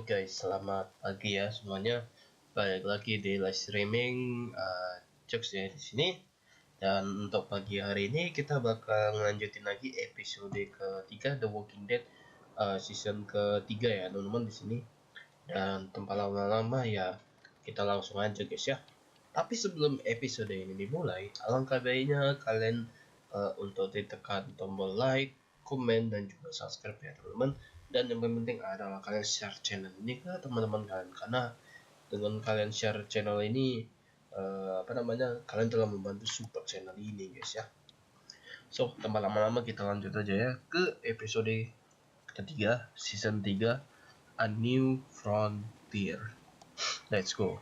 guys, selamat pagi ya semuanya. Balik lagi di live streaming Jokes ya di sini. Dan untuk pagi hari ini kita bakal ngelanjutin lagi episode ketiga The Walking Dead season ketiga ya teman-teman di sini. Dan tanpa lama-lama ya kita langsung aja guys ya. Tapi sebelum episode ini dimulai, alangkah baiknya kalian untuk ditekan tombol like, komen dan juga subscribe ya teman-teman. Dan yang paling penting adalah kalian share channel ini ke teman-teman kalian, karena dengan kalian share channel ini kalian telah membantu support channel ini guys ya. So tanpa lama-lama kita lanjut aja ya ke episode ketiga season 3 A New Frontier. Let's go.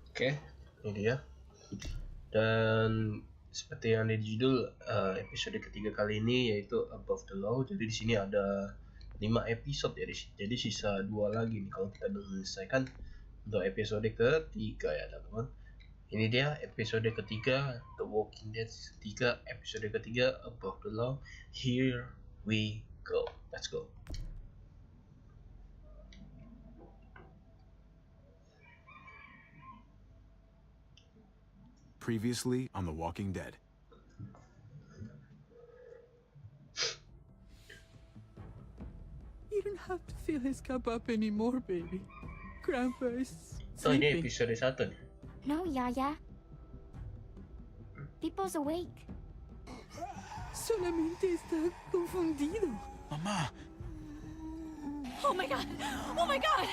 Oke, ini dia. Dan seperti yang ada di judul episode ketiga kali ini yaitu Above the Law. Jadi di sini ada 5 episode ya, jadi sisa 2 lagi nih kalau kita udah menyelesaikan untuk episode ketiga ya teman-teman. Ini dia episode ketiga The Walking Dead 3 episode ketiga Above the Law. Here we go. Let's go. Previously on The Walking Dead. You don't have to fill his cup up anymore, baby. Grandpa is So ini sleeping. episode 1 nih. No, Yaya. People's awake. Solamente está confundido. Mama! Oh my god! Oh my god!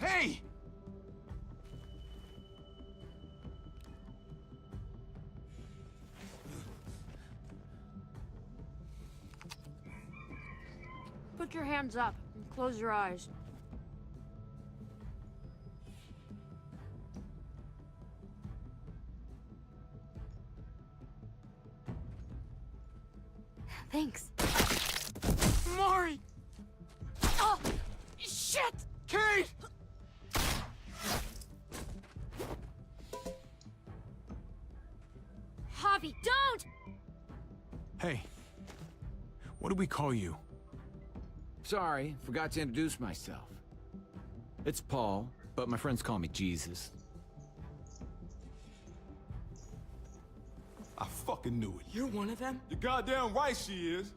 Hey! Put your hands up and close your eyes. Thanks. Mari! Oh! Shit! Kate! Javi, don't! Hey. What do we call you? Sorry, forgot to introduce myself. It's Paul, but my friends call me Jesus. I fucking knew it. You're one of them? You're goddamn right she is.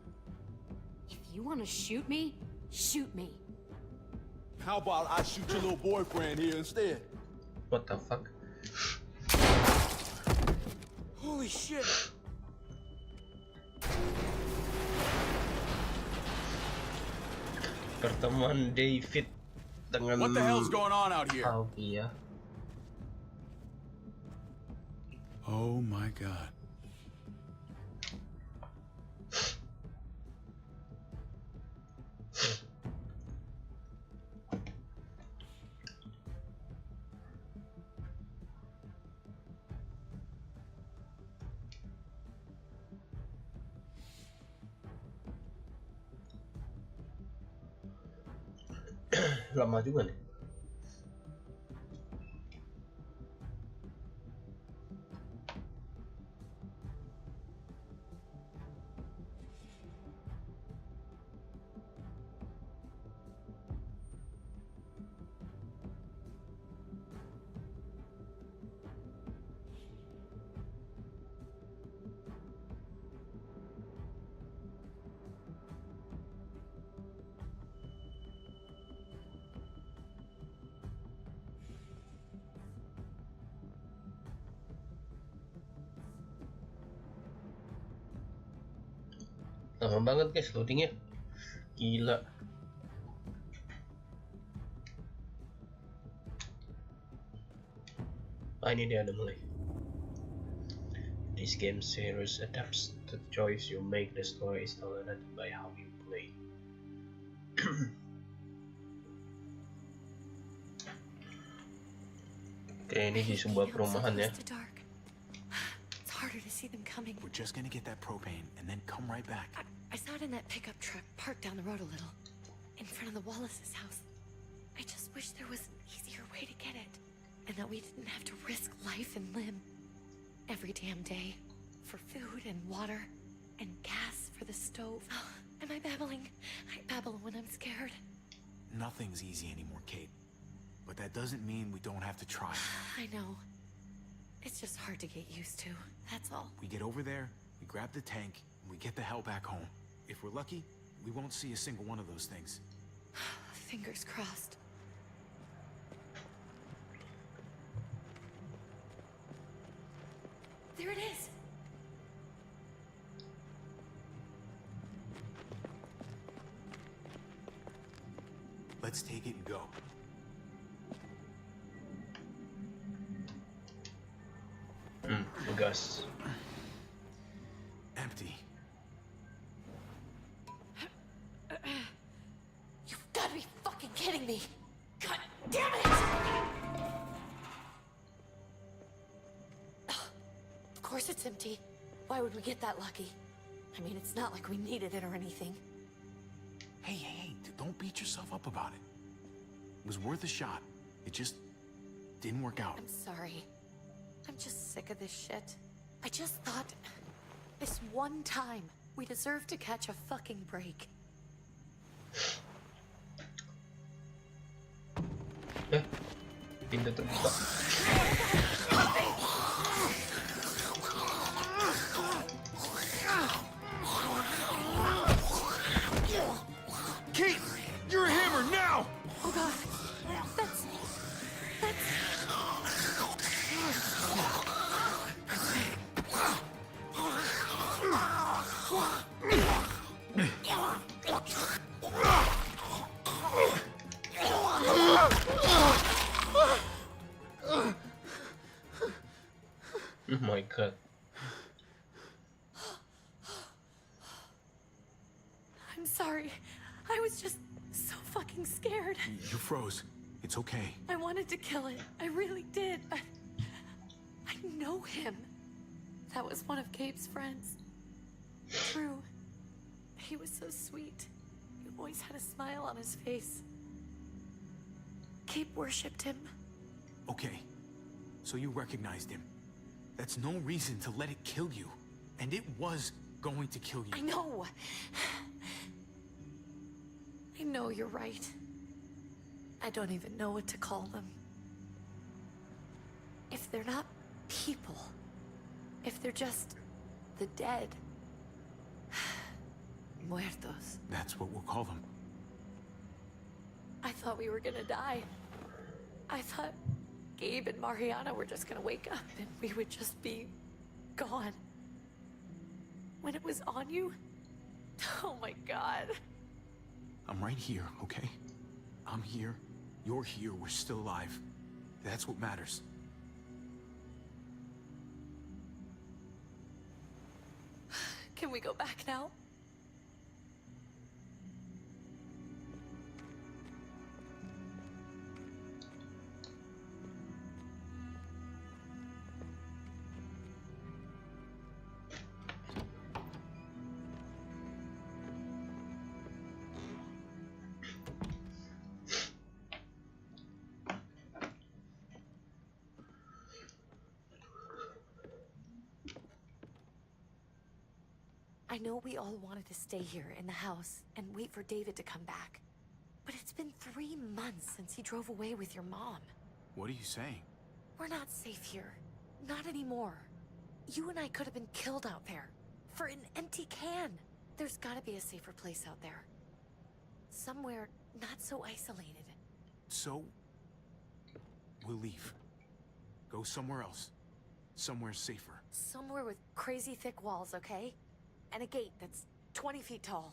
If you want to shoot me, shoot me. How about I shoot your little boyfriend here instead? What the fuck? Holy shit! Pertemuan David dengan What the hell's going on out here? Alfie ya. Oh my god. Lama juga nih. Lama banget guys loadingnya, gila. Ini dia, ada mulai. This game series adapts the choice you make. The story is tolerated by how you play. Oke, ini di sebuah perumahan ya. Harder to see them coming. We're just gonna get that propane and then come right back. I saw it in that pickup truck parked down the road a little. in front of the Wallace's house. I just wish there was an easier way to get it. And that we didn't have to risk life and limb every damn day for food and water and gas for the stove. Am I babbling? I babble when I'm scared. Nothing's easy anymore, Kate. But that doesn't mean we don't have to try. I know. It's just hard to get used to, that's all. We get over there, we grab the tank, and we get the hell back home. If we're lucky, we won't see a single one of those things. Fingers crossed. There it is! Let's take it and go. Gas. Empty. You've got to be fucking kidding me! God damn it! Of course it's empty. Why would we get that lucky? I mean, it's not like we needed it or anything. Hey, don't beat yourself up about it. It was worth a shot. It just didn't work out. I'm sorry. I'm just sick of this shit. I just thought, this one time, we deserve to catch a fucking break. Pintu terbuka. Kate! You're a hammer now! Oh god. That's... Oh my god. I'm sorry. I was just so fucking scared. You froze. It's okay. I wanted to kill it. I really did. I know him. That was one of Gabe's friends. True. He was so sweet. He always had a smile on his face. Gabe worshipped him. Okay. So you recognized him. That's no reason to let it kill you. And it was going to kill you. I know. I know you're right. I don't even know what to call them. If they're not people, if they're just the dead, muertos. That's what we'll call them. I thought we were gonna die. I thought Gabe and Mariana were just gonna wake up and we would just be gone. When it was on you, oh my god. I'm right here, okay? I'm here. You're here. We're still alive. That's what matters. Can we go back now? I know we all wanted to stay here in the house and wait for David to come back. But it's been 3 months since he drove away with your mom. What are you saying? We're not safe here. Not anymore. You and I could have been killed out there. For an empty can. There's gotta be a safer place out there. Somewhere not so isolated. So, we'll leave. Go somewhere else. Somewhere safer. Somewhere with crazy thick walls, okay? And a gate that's 20 feet tall.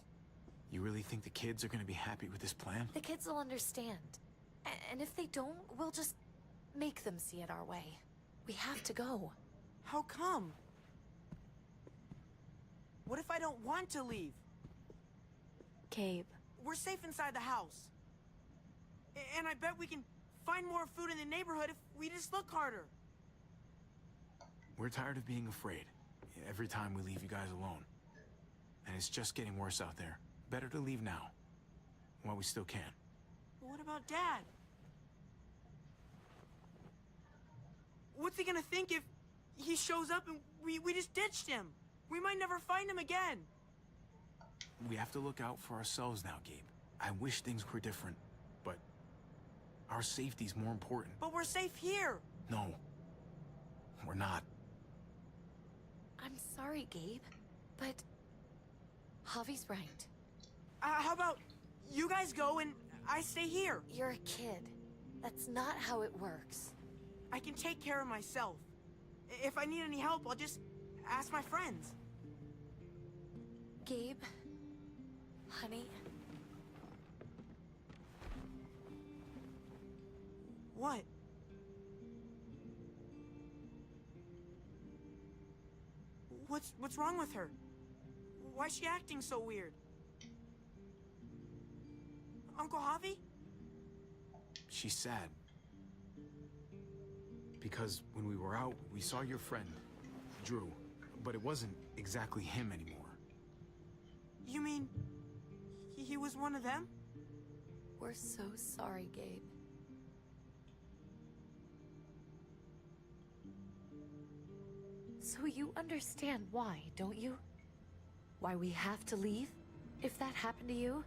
You really think the kids are gonna be happy with this plan? The kids will understand. And if they don't, we'll just make them see it our way. We have to go. How come? What if I don't want to leave? Gabe. We're safe inside the house. And I bet we can find more food in the neighborhood if we just look harder. We're tired of being afraid. Every time we leave you guys alone. And it's just getting worse out there. Better to leave now. while we still can. But what about Dad? What's he gonna think if he shows up and we just ditched him? We might never find him again. We have to look out for ourselves now, Gabe. I wish things were different, but our safety's more important. But we're safe here. No, we're not. I'm sorry, Gabe, but Javi's right. How about you guys go and I stay here? You're a kid. That's not how it works. I can take care of myself. If I need any help, I'll just ask my friends. Gabe, honey, What? What's wrong with her? Why is she acting so weird? Uncle Javi? She's sad. Because when we were out, we saw your friend, Drew, but it wasn't exactly him anymore. You mean he was one of them? we're so sorry, Gabe. So you understand why, don't you? Why we have to leave? If that happened to you,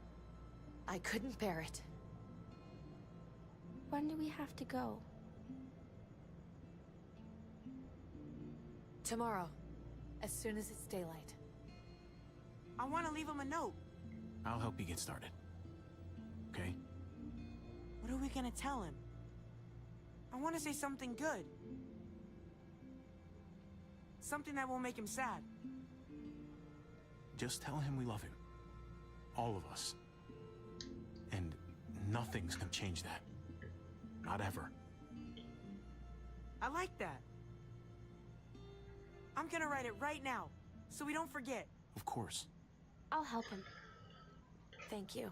I couldn't bear it. When do we have to go? Tomorrow, as soon as it's daylight. I want to leave him a note. I'll help you get started. Okay? What are we gonna tell him? I want to say something good. Something that won't make him sad. Just tell him we love him. All of us. And nothing's gonna change that. Not ever. I like that. I'm gonna write it right now, so we don't forget. Of course. I'll help him. Thank you.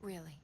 Really.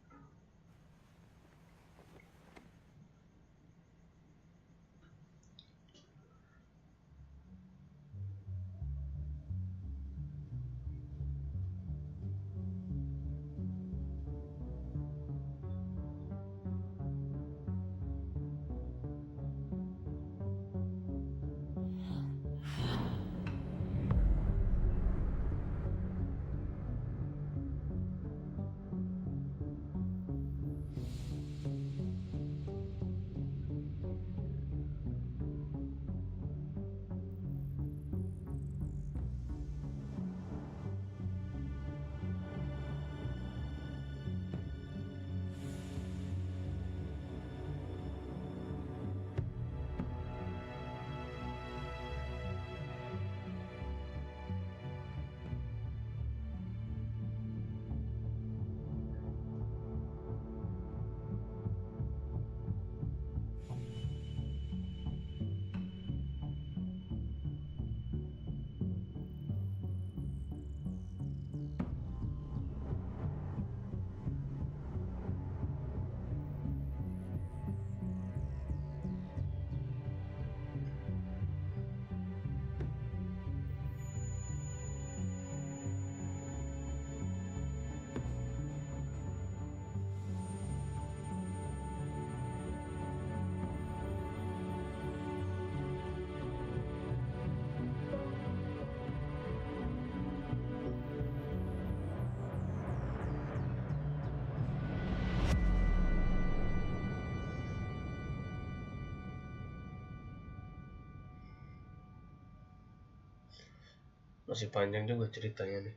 Masih panjang juga ceritanya nih.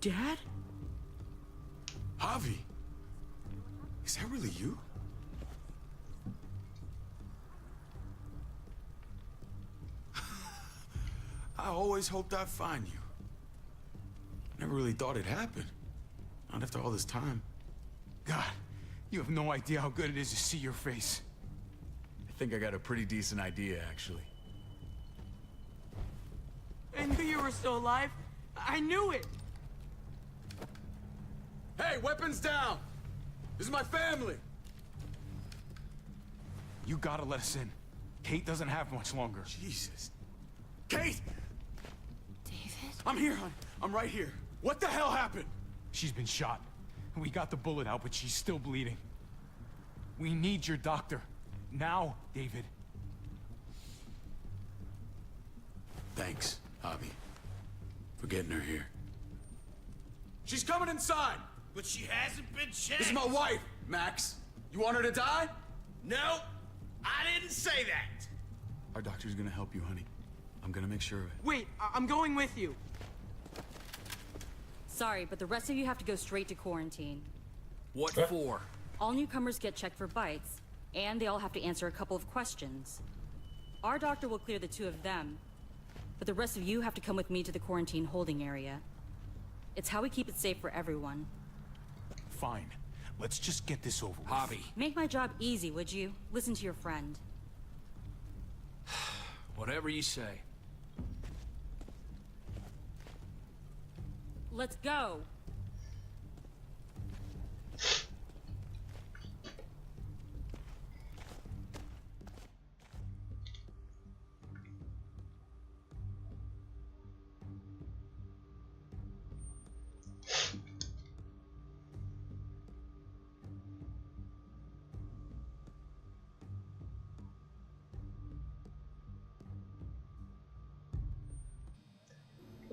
Dad? Javi, is that really you? I always hoped I'd find you. Never really thought it'd happen. Not after all this time. God, you have no idea how good it is to see your face. I think I got a pretty decent idea, actually. I knew you were still alive. I knew it. Hey, weapons down! This is my family! You gotta let us in. Kate doesn't have much longer. Jesus. Kate! David? I'm here, hon. I'm right here. What the hell happened? She's been shot. We got the bullet out, but she's still bleeding. We need your doctor. Now, David. Thanks, Javi, for getting her here. She's coming inside! But she hasn't been checked. This is my wife, Max. You want her to die? No, I didn't say that. Our doctor's gonna help you, honey. I'm gonna make sure of it. Wait, I'm going with you. Sorry, but the rest of you have to go straight to quarantine. What for? All newcomers get checked for bites, and they all have to answer a couple of questions. Our doctor will clear the two of them, but the rest of you have to come with me to the quarantine holding area. It's how we keep it safe for everyone. Fine. Let's just get this over with. Javi, Make my job easy, would you? Listen to your friend. whatever you say. Let's go!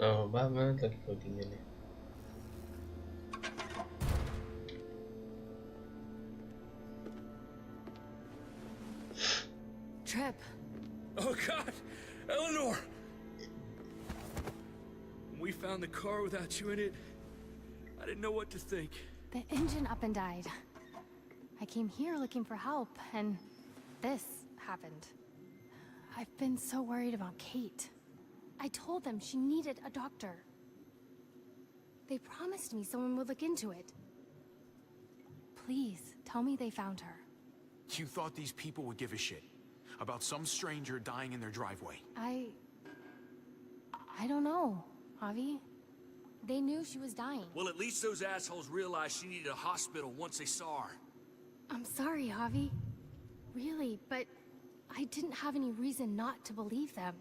Oh banget lagi codingnya nih. Trip. Oh God, Eleanor! When we found the car without you in it, I didn't know what to think. The engine up and died. I came here looking for help, and this happened. I've been so worried about Kate. I told them she needed a doctor. They promised me someone would look into it. Please, tell me they found her. You thought these people would give a shit about some stranger dying in their driveway. I don't know, Javi. They knew she was dying. Well, at least those assholes realized she needed a hospital once they saw her. I'm sorry, Javi. Really, but I didn't have any reason not to believe them.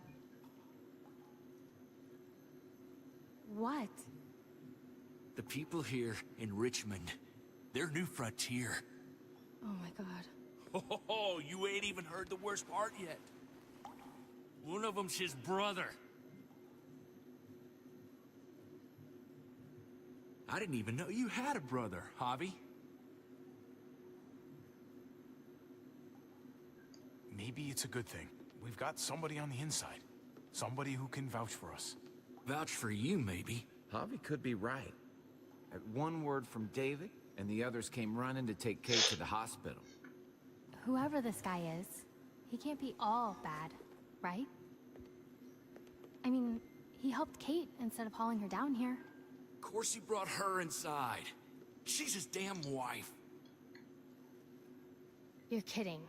What? The people here in Richmond, their new frontier. Oh my god. Oh, you ain't even heard the worst part yet. One of them's his brother. I didn't even know you had a brother, Javi. Maybe it's a good thing. We've got somebody on the inside. Somebody who can vouch for us. Vouch for you, maybe. Javi could be right. At one word from David, and the others came running to take Kate to the hospital. Whoever this guy is, he can't be all bad, right? I mean, he helped Kate instead of hauling her down here. Of course he brought her inside. She's his damn wife. You're kidding.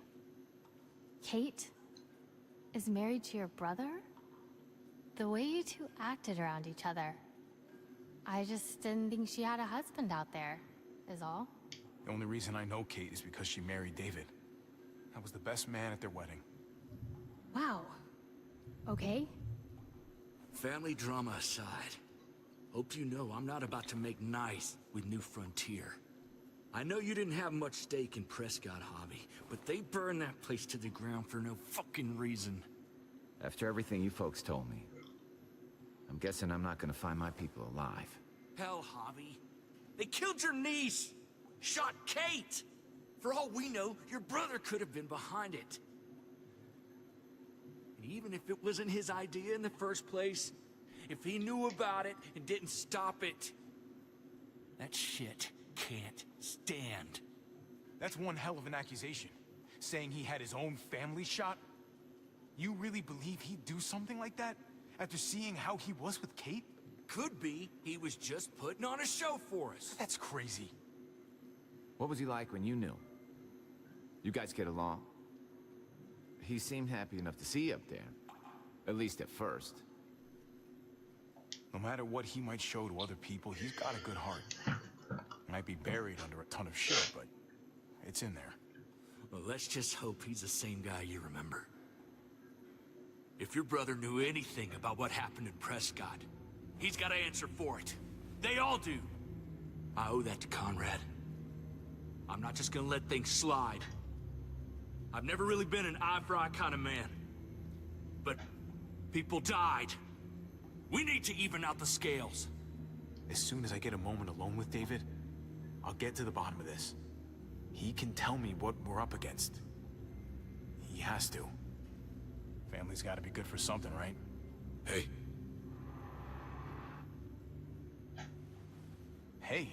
Kate is married to your brother? The way you two acted around each other. I just didn't think she had a husband out there, is all. The only reason I know Kate is because she married David. I was the best man at their wedding. Wow. Okay. Family drama aside, hope you know I'm not about to make nice with New Frontier. I know you didn't have much stake in Prescott, Javi, but they burned that place to the ground for no fucking reason. After everything you folks told me, I'm guessing I'm not gonna find my people alive. Hell, Javi. They killed your niece! Shot Kate! For all we know, your brother could have been behind it. And even if it wasn't his idea in the first place, if he knew about it and didn't stop it, that shit can't stand. That's one hell of an accusation. Saying he had his own family shot? You really believe he'd do something like that? After seeing how he was with Kate? Could be he was just putting on a show for us. That's crazy. What was he like when you knew? You guys get along? He seemed happy enough to see you up there. At least at first. No matter what he might show to other people, he's got a good heart. Might be buried under a ton of shit, but it's in there. Well, let's just hope he's the same guy you remember. If your brother knew anything about what happened in Prescott, he's got to answer for it. They all do. I owe that to Conrad. I'm not just gonna let things slide. I've never really been an eye-for-eye kind of man. But people died. We need to even out the scales. As soon as I get a moment alone with David, I'll get to the bottom of this. He can tell me what we're up against. He has to. Family's gotta be good for something, right? Hey. Hey.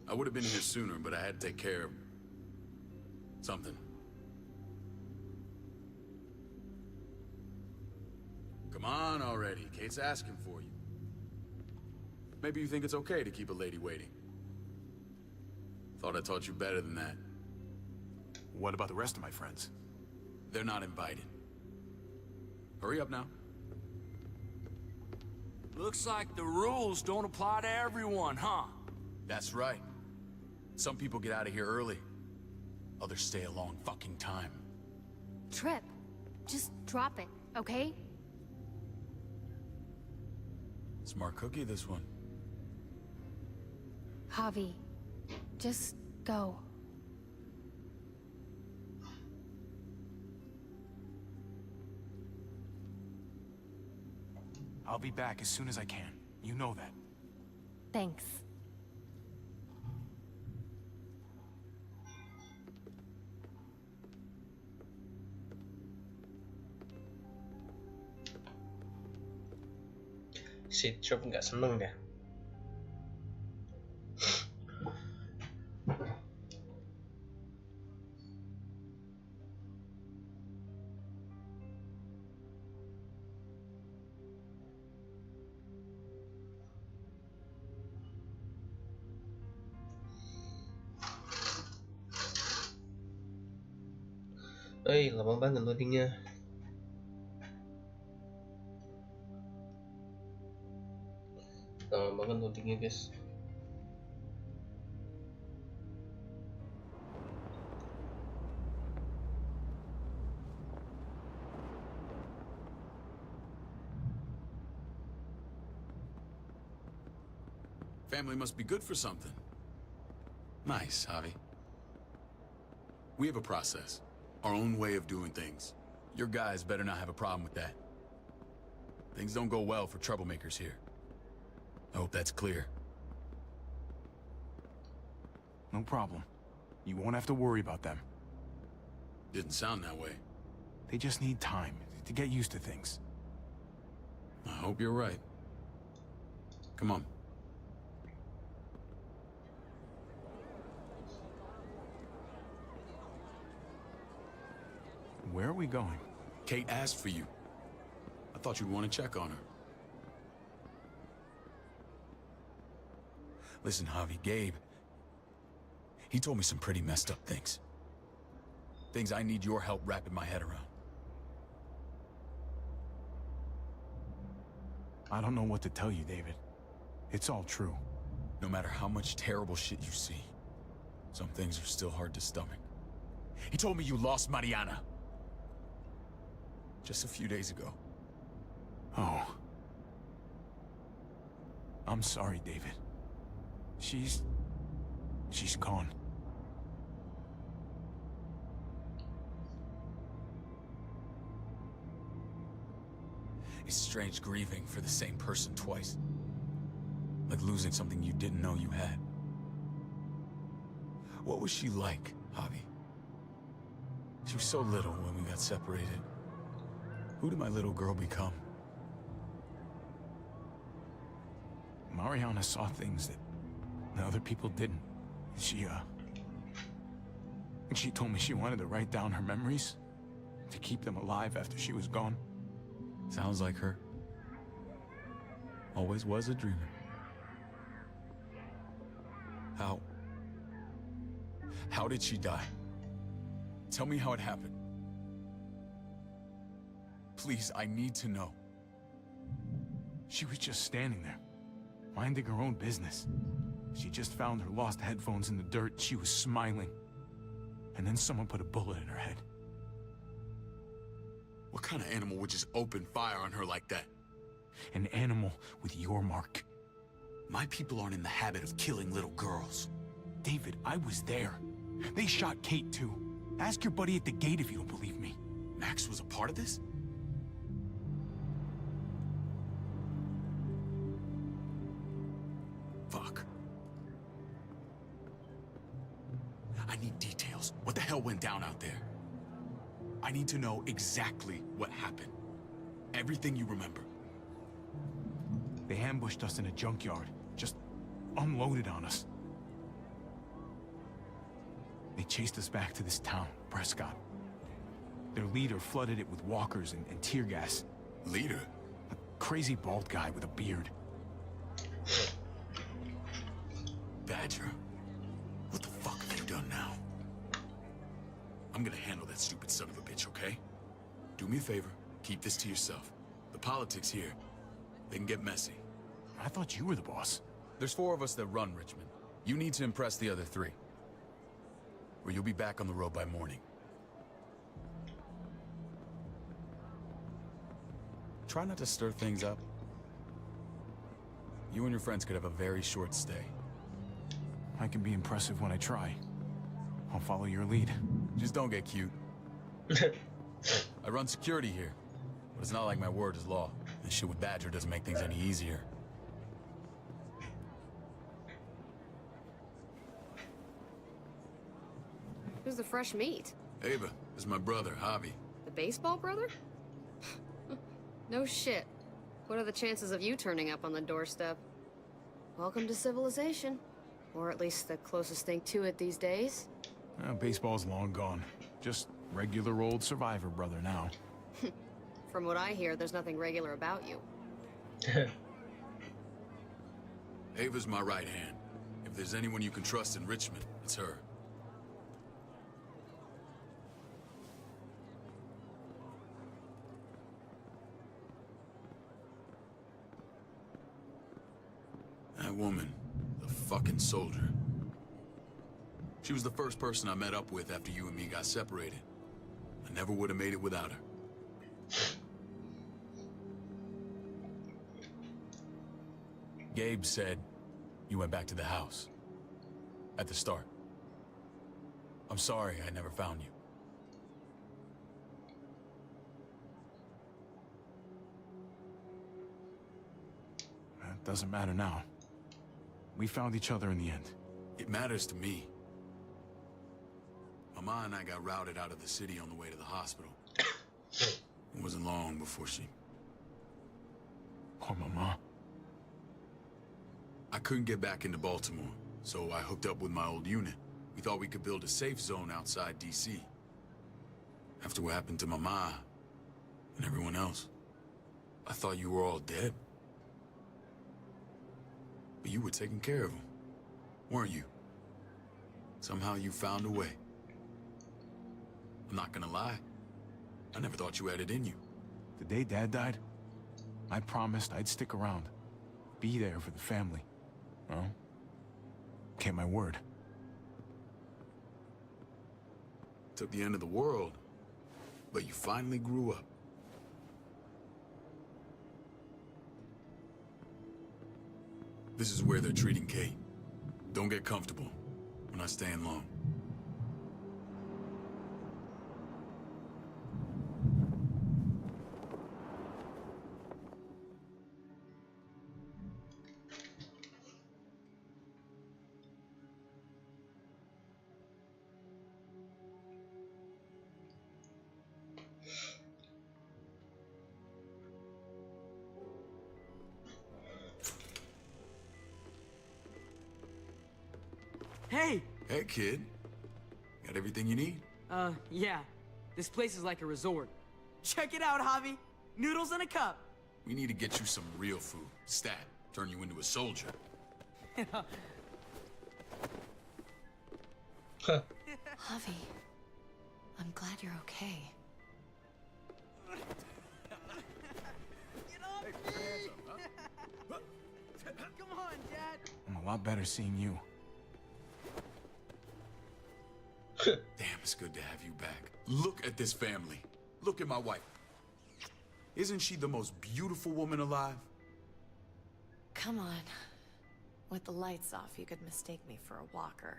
I would have been here sooner, but I had to take care of something. Come on already. Kate's asking for you. Maybe you think it's okay to keep a lady waiting. Thought I taught you better than that. What about the rest of my friends? They're not invited. Hurry up now. Looks like the rules don't apply to everyone, huh? That's right. Some people get out of here early. Others stay a long fucking time. Trip, just drop it, okay? Smart cookie, this one. Javi, just go. I'll be back as soon as I can. You know that. Thanks. Si Trip nggak seneng deh. Lama banget loadingnya. Lama banget loadingnya, guys. Family must be good for something. Nice, Javi. We have a process. Our own way of doing things. Your guys better not have a problem with that. Things don't go well for troublemakers here. I hope that's clear. No problem. You won't have to worry about them. Didn't sound that way. They just need time to get used to things. I hope you're right. Come on. Where are we going? Kate asked for you. I thought you'd want to check on her. Listen, Javi, Gabe, he told me some pretty messed up things. Things I need your help wrapping my head around. I don't know what to tell you, David. It's all true. No matter how much terrible shit you see, some things are still hard to stomach. He told me you lost Mariana. Just a few days ago. Oh. I'm sorry, David. She's gone. It's strange grieving for the same person twice. Like losing something you didn't know you had. What was she like, Javi? She was so little when we got separated. Who did my little girl become? Mariana saw things that other people didn't. She told me she wanted to write down her memories to keep them alive after she was gone. Sounds like her. Always was a dreamer. How did she die? Tell me how it happened. Please, I need to know. She was just standing there, minding her own business. She just found her lost headphones in the dirt. She was smiling. And then someone put a bullet in her head. What kind of animal would just open fire on her like that? An animal with your mark. My people aren't in the habit of killing little girls. David, I was there. They shot Kate too. Ask your buddy at the gate if you don't believe me. Max was a part of this? Fuck. I need details. What the hell went down out there? I need to know exactly what happened. Everything you remember. They ambushed us in a junkyard. Just unloaded on us. They chased us back to this town, Prescott. Their leader flooded it with walkers and tear gas. Leader? A crazy bald guy with a beard. Badger, what the fuck have you done now? I'm gonna handle that stupid son of a bitch, okay? Do me a favor, keep this to yourself. The politics here, they can get messy. I thought you were the boss. There's 4 of us that run Richmond. You need to impress the other 3. Or you'll be back on the road by morning. Try not to stir things up. You and your friends could have a very short stay. I can be impressive when I try. I'll follow your lead. Just don't get cute. I run security here, but it's not like my word is law. This shit with Badger doesn't make things any easier. Who's the fresh meat? Ava, this is my brother, Javi. The baseball brother? No shit. What are the chances of you turning up on the doorstep? Welcome to civilization. Or at least the closest thing to it these days. Baseball's long gone. Just regular old survivor brother now. From what I hear, there's nothing regular about you. Ava's my right hand. If there's anyone you can trust in Richmond, it's her. That woman, the fucking soldier. She was the first person I met up with after you and me got separated. I never would have made it without her. Gabe said you went back to the house. At the start. I'm sorry I never found you. That doesn't matter now. We found each other in the end. It matters to me. Mama and I got routed out of the city on the way to the hospital. It wasn't long before she... Poor Mama. I couldn't get back into Baltimore, so I hooked up with my old unit. We thought we could build a safe zone outside D.C. After what happened to Mama and everyone else, I thought you were all dead. But you were taking care of them, weren't you? Somehow you found a way. I'm not gonna lie. I never thought you had it in you. The day Dad died, I promised I'd stick around. Be there for the family. Well, kept my word. Took the end of the world, but you finally grew up. This is where they're treating Kate. Don't get comfortable. We're not staying long. Hey! Hey, kid. Got everything you need? Yeah. This place is like a resort. Check it out, Javi. Noodles in a cup. We need to get you some real food. Stat. Turn you into a soldier. Javi, I'm glad you're okay. Come on, Dad. I'm a lot better seeing you. Damn, it's good to have you back. Look at this family. Look at my wife. Isn't she the most beautiful woman alive? Come on. With the lights off, you could mistake me for a walker.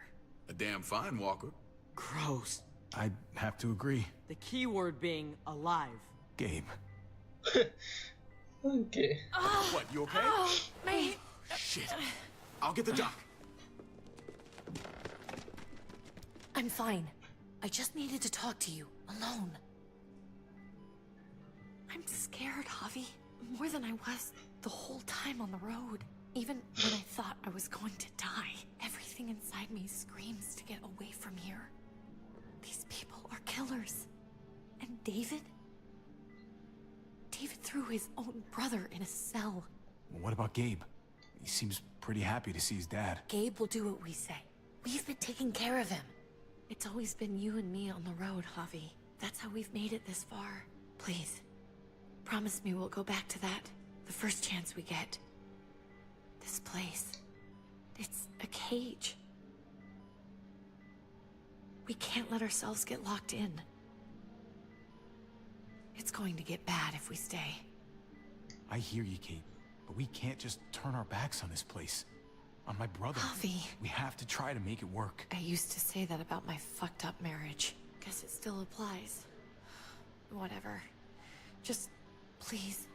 A damn fine walker. Gross. I'd have to agree. The key word being alive. Gabe. Okay. What, you okay? Me. Shit. I'll get the doc. I'm fine. I just needed to talk to you, alone. I'm scared, Javi. More than I was the whole time on the road. Even when I thought I was going to die, everything inside me screams to get away from here. These people are killers. And David? David threw his own brother in a cell. What about Gabe? He seems pretty happy to see his dad. Gabe will do what we say. We've been taking care of him. It's always been you and me on the road, Javi. That's how we've made it this far. Please, promise me we'll go back to that the first chance we get. This place, it's a cage. We can't let ourselves get locked in. It's going to get bad if we stay. I hear you, Kate, but we can't just turn our backs on this place. On my brother. Javi. We have to try to make it work. I used to say that about my fucked up marriage. Guess it still applies. Whatever. Just, please.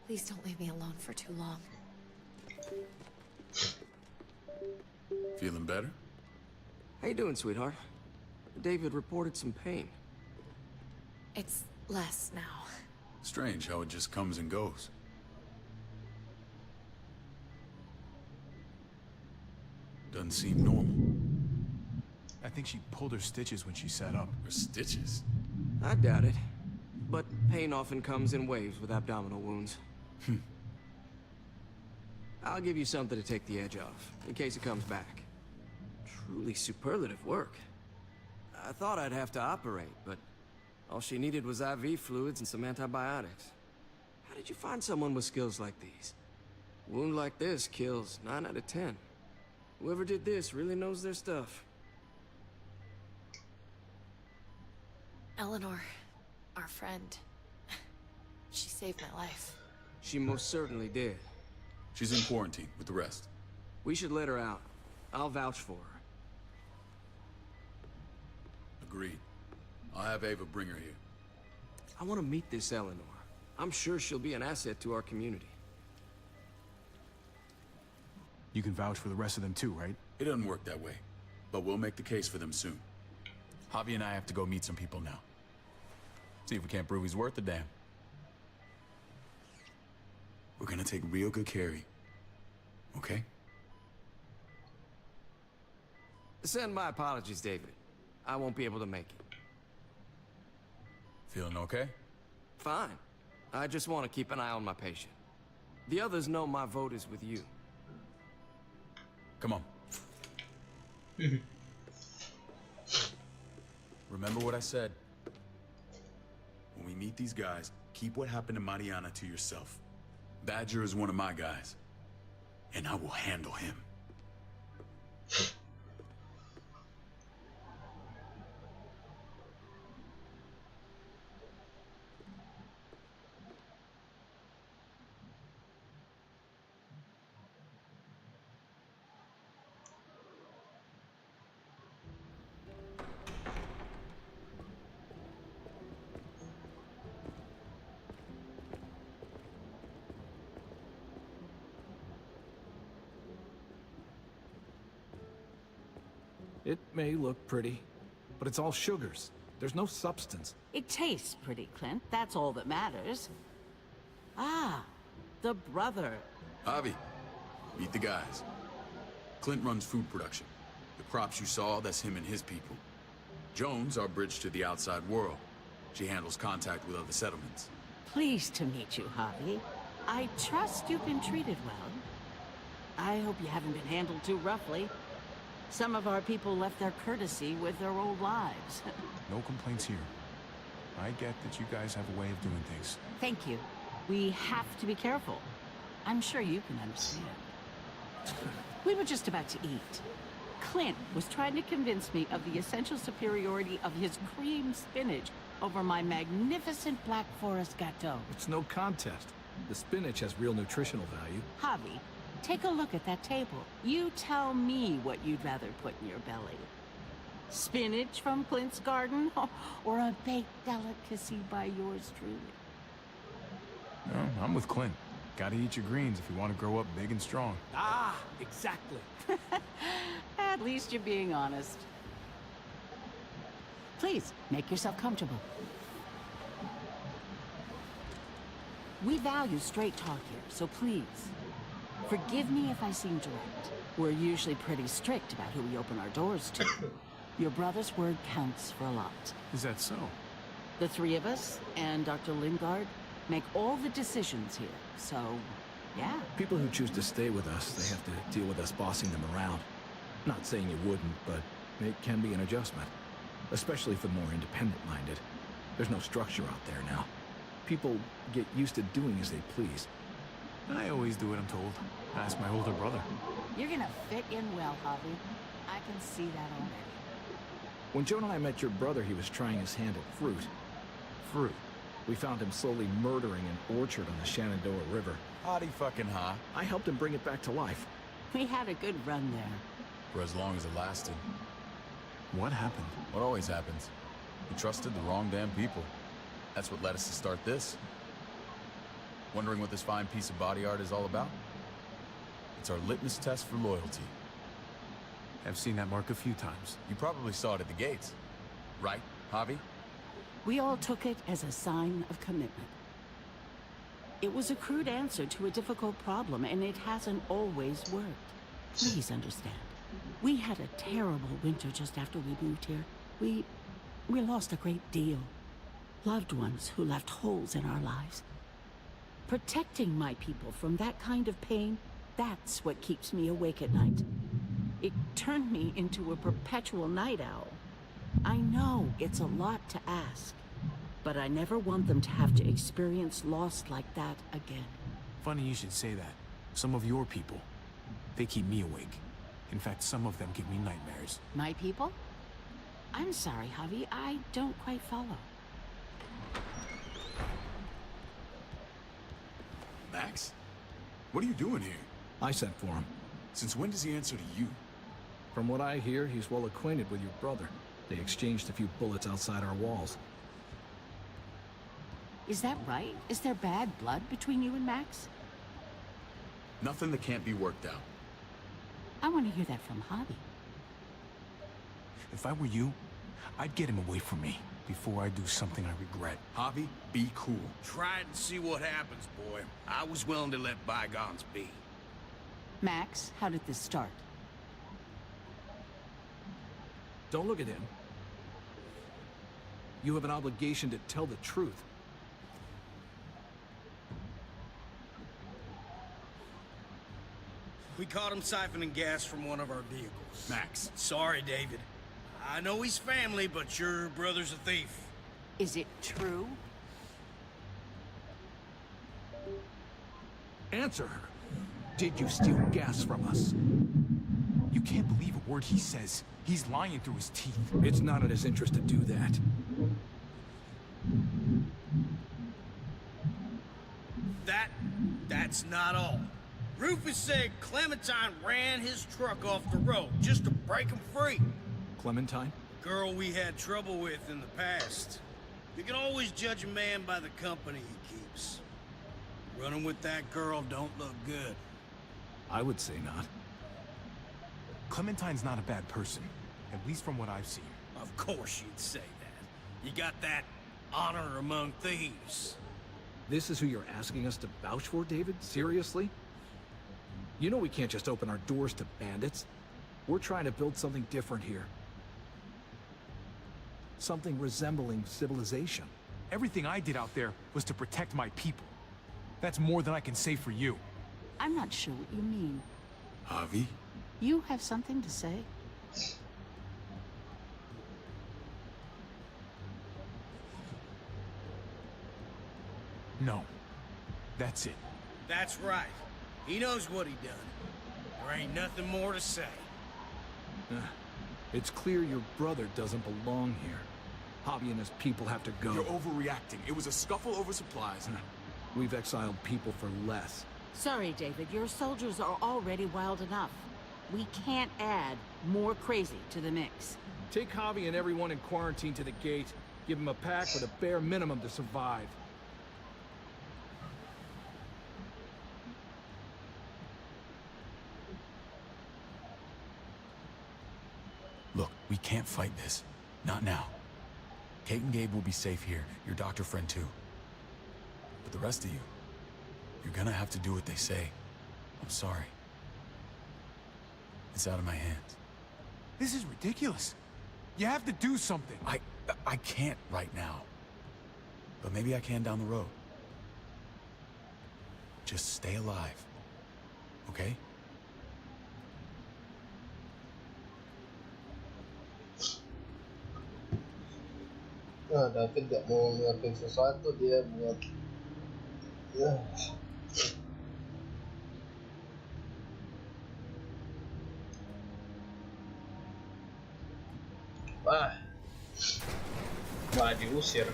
Please don't leave me alone for too long. Feeling better? How you doing, sweetheart? David reported some pain. It's less now. Strange how it just comes and goes. Doesn't seem normal. I think she pulled her stitches when she sat up. Her stitches? I doubt it. But pain often comes in waves with abdominal wounds. I'll give you something to take the edge off, in case it comes back. Truly superlative work. I thought I'd have to operate, but all she needed was IV fluids and some antibiotics. How did you find someone with skills like these? A wound like this kills 9 out of 10. Whoever did this really knows their stuff. Eleanor, our friend. She saved my life. She most certainly did. She's in quarantine with the rest. We should let her out. I'll vouch for her. Agreed. I'll have Ava bring her here. I want to meet this Eleanor. I'm sure she'll be an asset to our community. You can vouch for the rest of them too, right? It doesn't work that way, but we'll make the case for them soon. Javi and I have to go meet some people now. See if we can't prove he's worth a damn. We're gonna take real good care of you. Okay? Send my apologies, David. I won't be able to make it. Feeling okay? Fine. I just want to keep an eye on my patient. The others know my vote is with you. Come on. Remember what I said. When we meet these guys, keep what happened to Mariana to yourself. Badger is one of my guys, and I will handle him. It may look pretty, but it's all sugars. There's no substance. It tastes pretty, Clint. That's all that matters. Ah, the brother. Javi, meet the guys. Clint runs food production. The crops you saw, that's him and his people. Jones, our bridge to the outside world. She handles contact with other settlements. Pleased to meet you, Javi. I trust you've been treated well. I hope you haven't been handled too roughly. Some of our people left their courtesy with their old lives. No complaints here. I get that you guys have a way of doing things. Thank you. We have to be careful. I'm sure you can understand. We were just about to eat. Clint was trying to convince me of the essential superiority of his cream spinach over my magnificent Black Forest gâteau. It's no contest. The spinach has real nutritional value. Javi, take a look at that table. You tell me what you'd rather put in your belly. Spinach from Clint's garden, or a baked delicacy by yours truly? No, I'm with Clint. Gotta eat your greens if you want to grow up big and strong. Ah, exactly. At least you're being honest. Please, make yourself comfortable. We value straight talk here, so please, forgive me if I seem direct. We're usually pretty strict about who we open our doors to. Your brother's word counts for a lot. Is that so? The three of us and Dr. Lingard make all the decisions here, so, yeah. People who choose to stay with us, they have to deal with us bossing them around. Not saying you wouldn't, but it can be an adjustment. Especially for the more independent-minded. There's no structure out there now. People get used to doing as they please. I always do what I'm told. Ask my older brother. You're gonna fit in well, Javi. I can see that already. When Joan and I met your brother, he was trying his hand at fruit. Fruit? We found him slowly murdering an orchard on the Shenandoah River. Howdy fucking ha. I helped him bring it back to life. We had a good run there. For as long as it lasted. What happened? What always happens. We trusted the wrong damn people. That's what led us to start this. Wondering what this fine piece of body art is all about? It's our litmus test for loyalty. I've seen that mark a few times. You probably saw it at the gates. Right, Javi? We all took it as a sign of commitment. It was a crude answer to a difficult problem, and it hasn't always worked. Please understand. We had a terrible winter just after we moved here. We lost a great deal. Loved ones who left holes in our lives. Protecting my people from that kind of pain, that's what keeps me awake at night. It turned me into a perpetual night owl. I know it's a lot to ask, but I never want them to have to experience loss like that again. Funny you should say that. Some of your people, they keep me awake. In fact, some of them give me nightmares. My people? I'm sorry, Javi, I don't quite follow. Max? What are you doing here? I sent for him. Since when does he answer to you? From what I hear, he's well acquainted with your brother. They exchanged a few bullets outside our walls. Is that right? Is there bad blood between you and Max? Nothing that can't be worked out. I want to hear that from Javi. If I were you, I'd get him away from me before I do something I regret. Javi, be cool. Try it and see what happens, boy. I was willing to let bygones be. Max, how did this start? Don't look at him. You have an obligation to tell the truth. We caught him siphoning gas from one of our vehicles. Max. Sorry, David. I know he's family, but your brother's a thief. Is it true? Answer her. Did you steal gas from us? You can't believe a word he says. He's lying through his teeth. It's not in his interest to do that. That's not all. Rufus said Clementine ran his truck off the road just to break him free. Clementine? Girl we had trouble with in the past. You can always judge a man by the company he keeps. Running with that girl don't look good. I would say not. Clementine's not a bad person, at least from what I've seen. Of course you'd say that. You got that honor among thieves. This is who you're asking us to vouch for, David? Seriously? You know we can't just open our doors to bandits. We're trying to build something different here. Something resembling civilization. Everything I did out there was to protect my people. That's more than I can say for you. I'm not sure what you mean. Javi? You have something to say? No. That's it. That's right. He knows what he done. There ain't nothing more to say. It's clear your brother doesn't belong here. Javi and his people have to go. You're overreacting. It was a scuffle over supplies. We've exiled people for less. Sorry, David. Your soldiers are already wild enough. We can't add more crazy to the mix. Take Javi and everyone in quarantine to the gate. Give them a pack with a bare minimum to survive. Look, we can't fight this. Not now. Kate and Gabe will be safe here. Your doctor friend too. But the rest of you, you're gonna have to do what they say. I'm sorry. It's out of my hands. This is ridiculous. You have to do something. I can't right now. But maybe I can down the road. Just stay alive. Okay? Nah, David gak mau ngelakuin sesuatu, dia buat ya. Wah, malah diusir.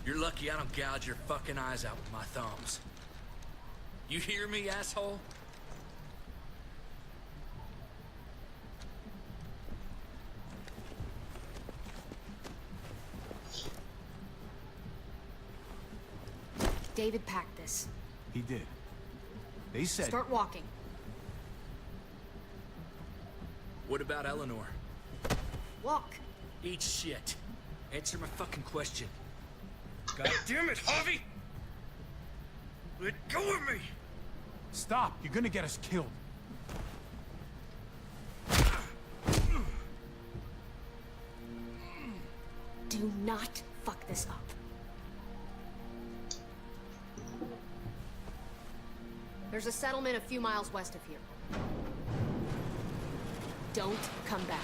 You're lucky I don't gouge your fucking eyes out with my thumbs. You hear me, asshole? David packed this. He did. They said... Start walking. What about Eleanor? Walk. Eat shit. Answer my fucking question. God damn it, Javi! Let go of me! Stop! You're gonna get us killed. Do not fuck this up. There's a settlement a few miles west of here. Don't come back.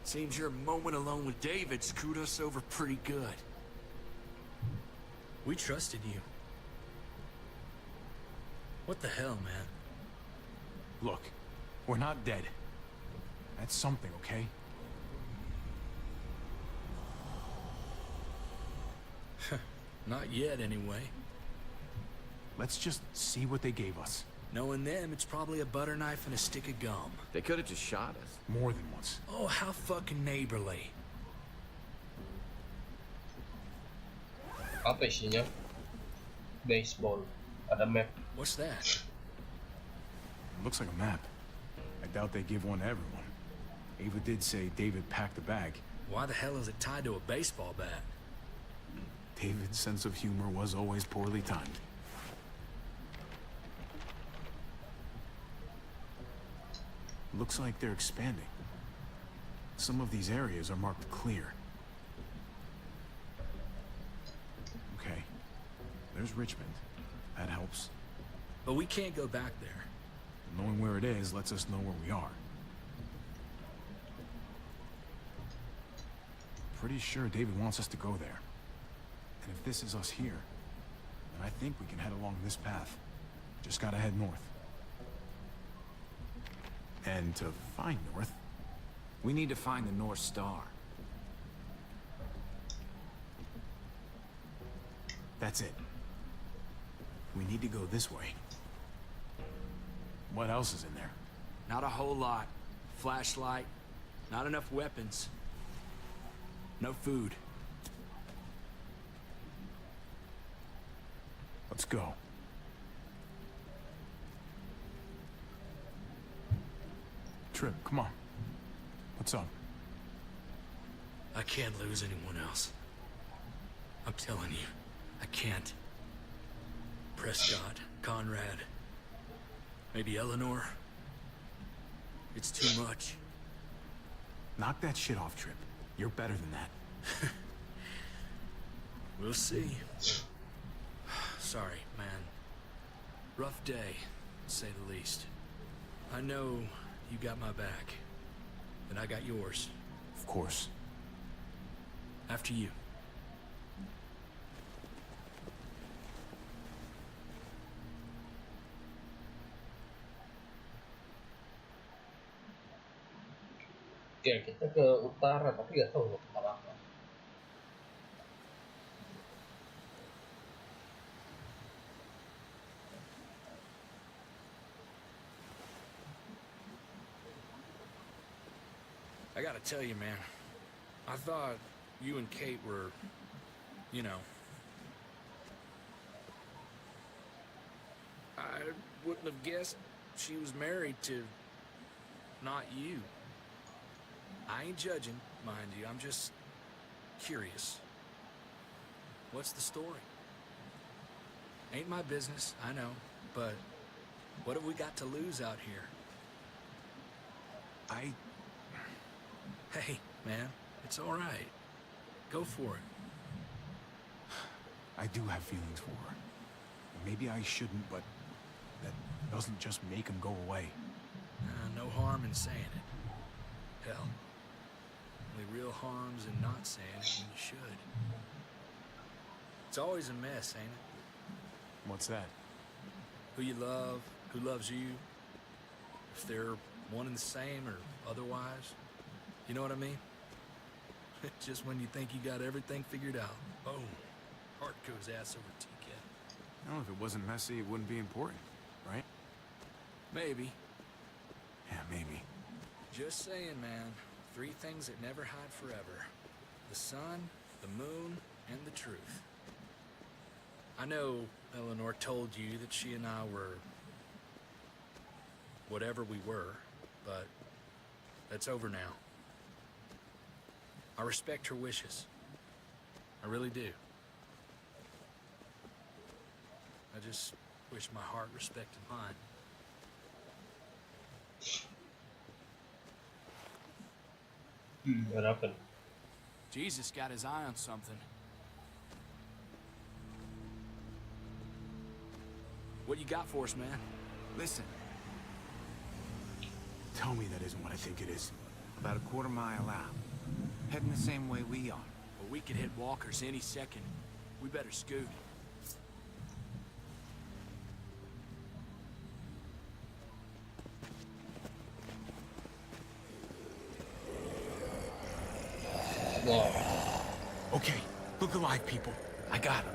Seems your moment alone with David screwed us over pretty good. We trusted you. What the hell, man? Look, we're not dead. That's something, okay? Not yet, anyway. Let's just see what they gave us. Knowing them, it's probably a butter knife and a stick of gum. They could have just shot us. More than once. Oh, how fucking neighborly. Apa isinya? Baseball. Ada map. What's that? It looks like a map. I doubt they give one to everyone. Ava did say David packed a bag. Why the hell is it tied to a baseball bat? David's sense of humor was always poorly timed. Looks like they're expanding. Some of these areas are marked clear. Okay. There's Richmond. That helps. But we can't go back there. Knowing where it is lets us know where we are. Pretty sure David wants us to go there. And if this is us here, then I think we can head along this path. Just gotta head north. And to find north, we need to find the North Star. That's it. We need to go this way. What else is in there? Not a whole lot. Flashlight. Not enough weapons. No food. Let's go. Trip, come on. What's up? I can't lose anyone else. I'm telling you, I can't. Prescott, Conrad, maybe Eleanor. It's too much. Knock that shit off, Trip. You're better than that. We'll see. Sorry, man. Rough day. to say the least. I know you got my back, and I got yours. Of course. After you. Oke, kita ke utara, tapi nggak tahu mau utara apa. I gotta tell you, man, I thought you and Kate were, you know... I wouldn't have guessed she was married to... not you. I ain't judging, mind you, I'm just curious. What's the story? Ain't my business, I know, but what have we got to lose out here? Hey, man, it's all right. Go for it. I do have feelings for her. Maybe I shouldn't, but that doesn't just make them go away. No harm in saying it. Hell, only real harm's in not saying it when you should. It's always a mess, ain't it? What's that? Who you love, who loves you, if they're one and the same or otherwise. You know what I mean? Just when you think you got everything figured out, boom, heart goes ass over tea kettle. Well, if it wasn't messy, it wouldn't be important, right? Maybe. Yeah, maybe. Just saying, man. 3 things that never hide forever. The sun, the moon, and the truth. I know Eleanor told you that she and I were... whatever we were, but that's over now. I respect her wishes. I really do. I just wish my heart respected mine. What happened? Jesus got his eye on something. What you got for us, man? Listen. Tell me that isn't what I think it is. About a quarter mile out. Heading the same way we are. Well, we could hit walkers any second. We better scoot. Okay, look alive, people. I got him.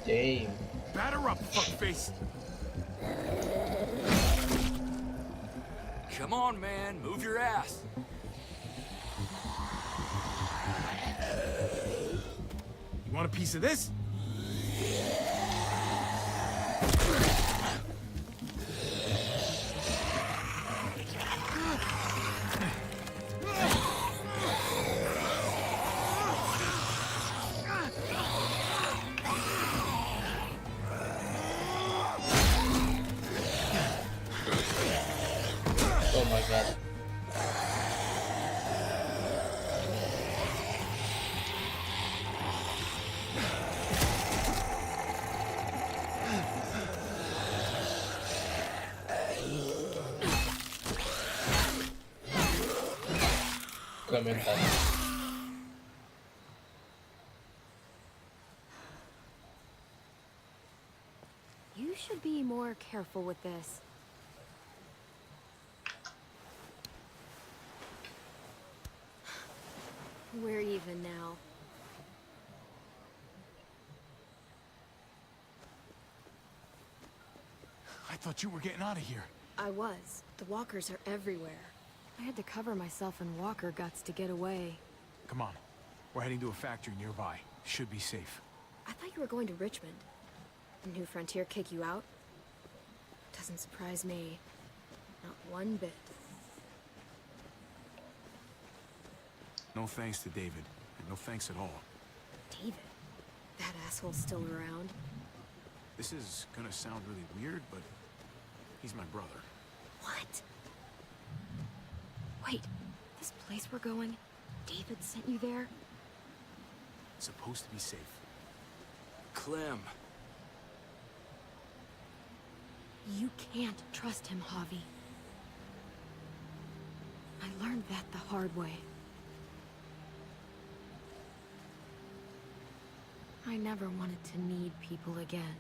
Damn. Batter up, fuckface. Come on, man. Move your ass. You want a piece of this? Oh my god. Komentar. You should be more careful with this. We're even now. I thought you were getting out of here. I was. The walkers are everywhere. I had to cover myself in walker guts to get away. Come on. We're heading to a factory nearby. Should be safe. I thought you were going to Richmond. New Frontier kick you out? Doesn't surprise me. Not one bit. No thanks to David. And no thanks at all. David? That asshole's still around? This is gonna sound really weird, but he's my brother. What? Wait, this place we're going, David sent you there? It's supposed to be safe. Clem. You can't trust him, Javi. I learned that the hard way. I never wanted to need people again,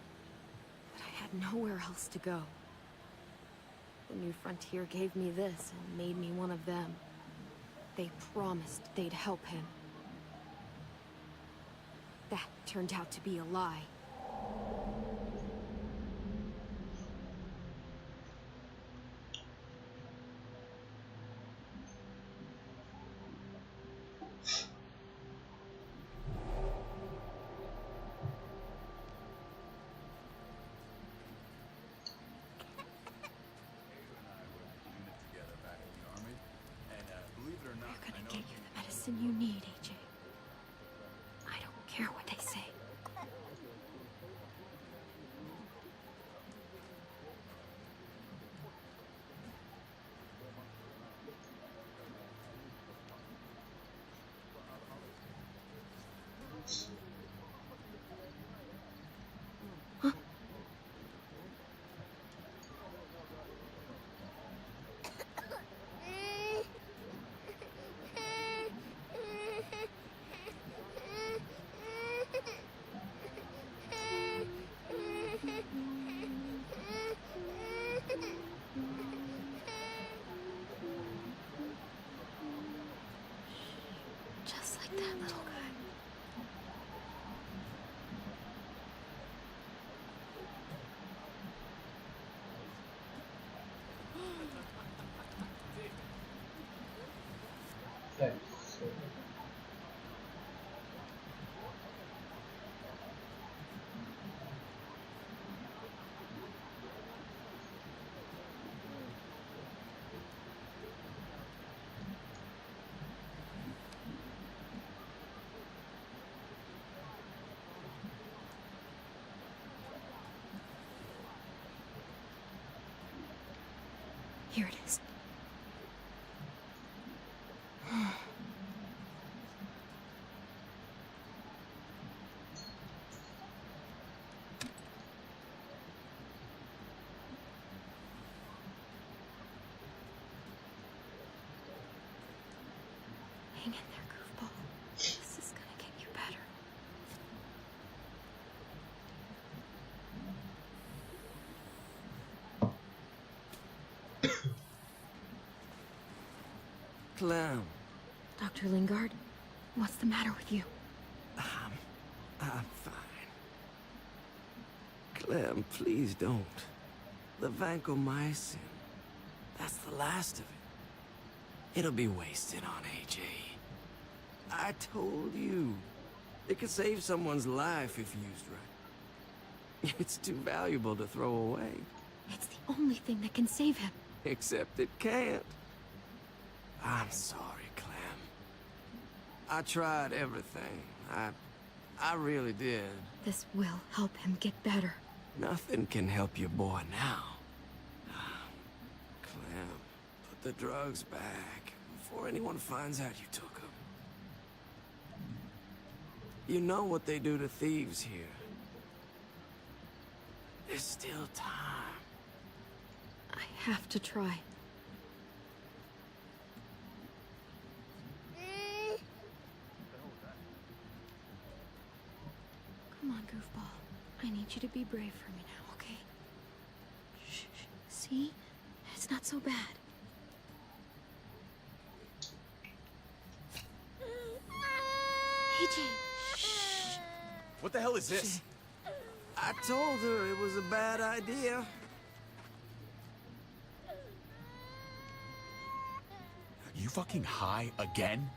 but I had nowhere else to go. The New Frontier gave me this and made me one of them. They promised they'd help him. That turned out to be a lie. They're gonna get you the medicine you need, AJ. I don't care what they say. Just like that little guy. Here it is. Hang in there, goofball. This is gonna get you better. Clem. Dr. Lingard, what's the matter with you? I'm fine. Clem, please don't. The vancomycin. That's the last of it. It'll be wasted on AJ. I told you. It could save someone's life if used right. It's too valuable to throw away. It's the only thing that can save him. Except it can't. I'm sorry, Clem. I tried everything. I really did. This will help him get better. Nothing can help your boy now. Clem, put the drugs back before anyone finds out you took them. You know what they do to thieves here. There's still time. I have to try. Come on, goofball. I need you to be brave for me now, okay? Shh, shh. See? It's not so bad. AJ, shh. What the hell is this? I told her it was a bad idea. You fucking high again?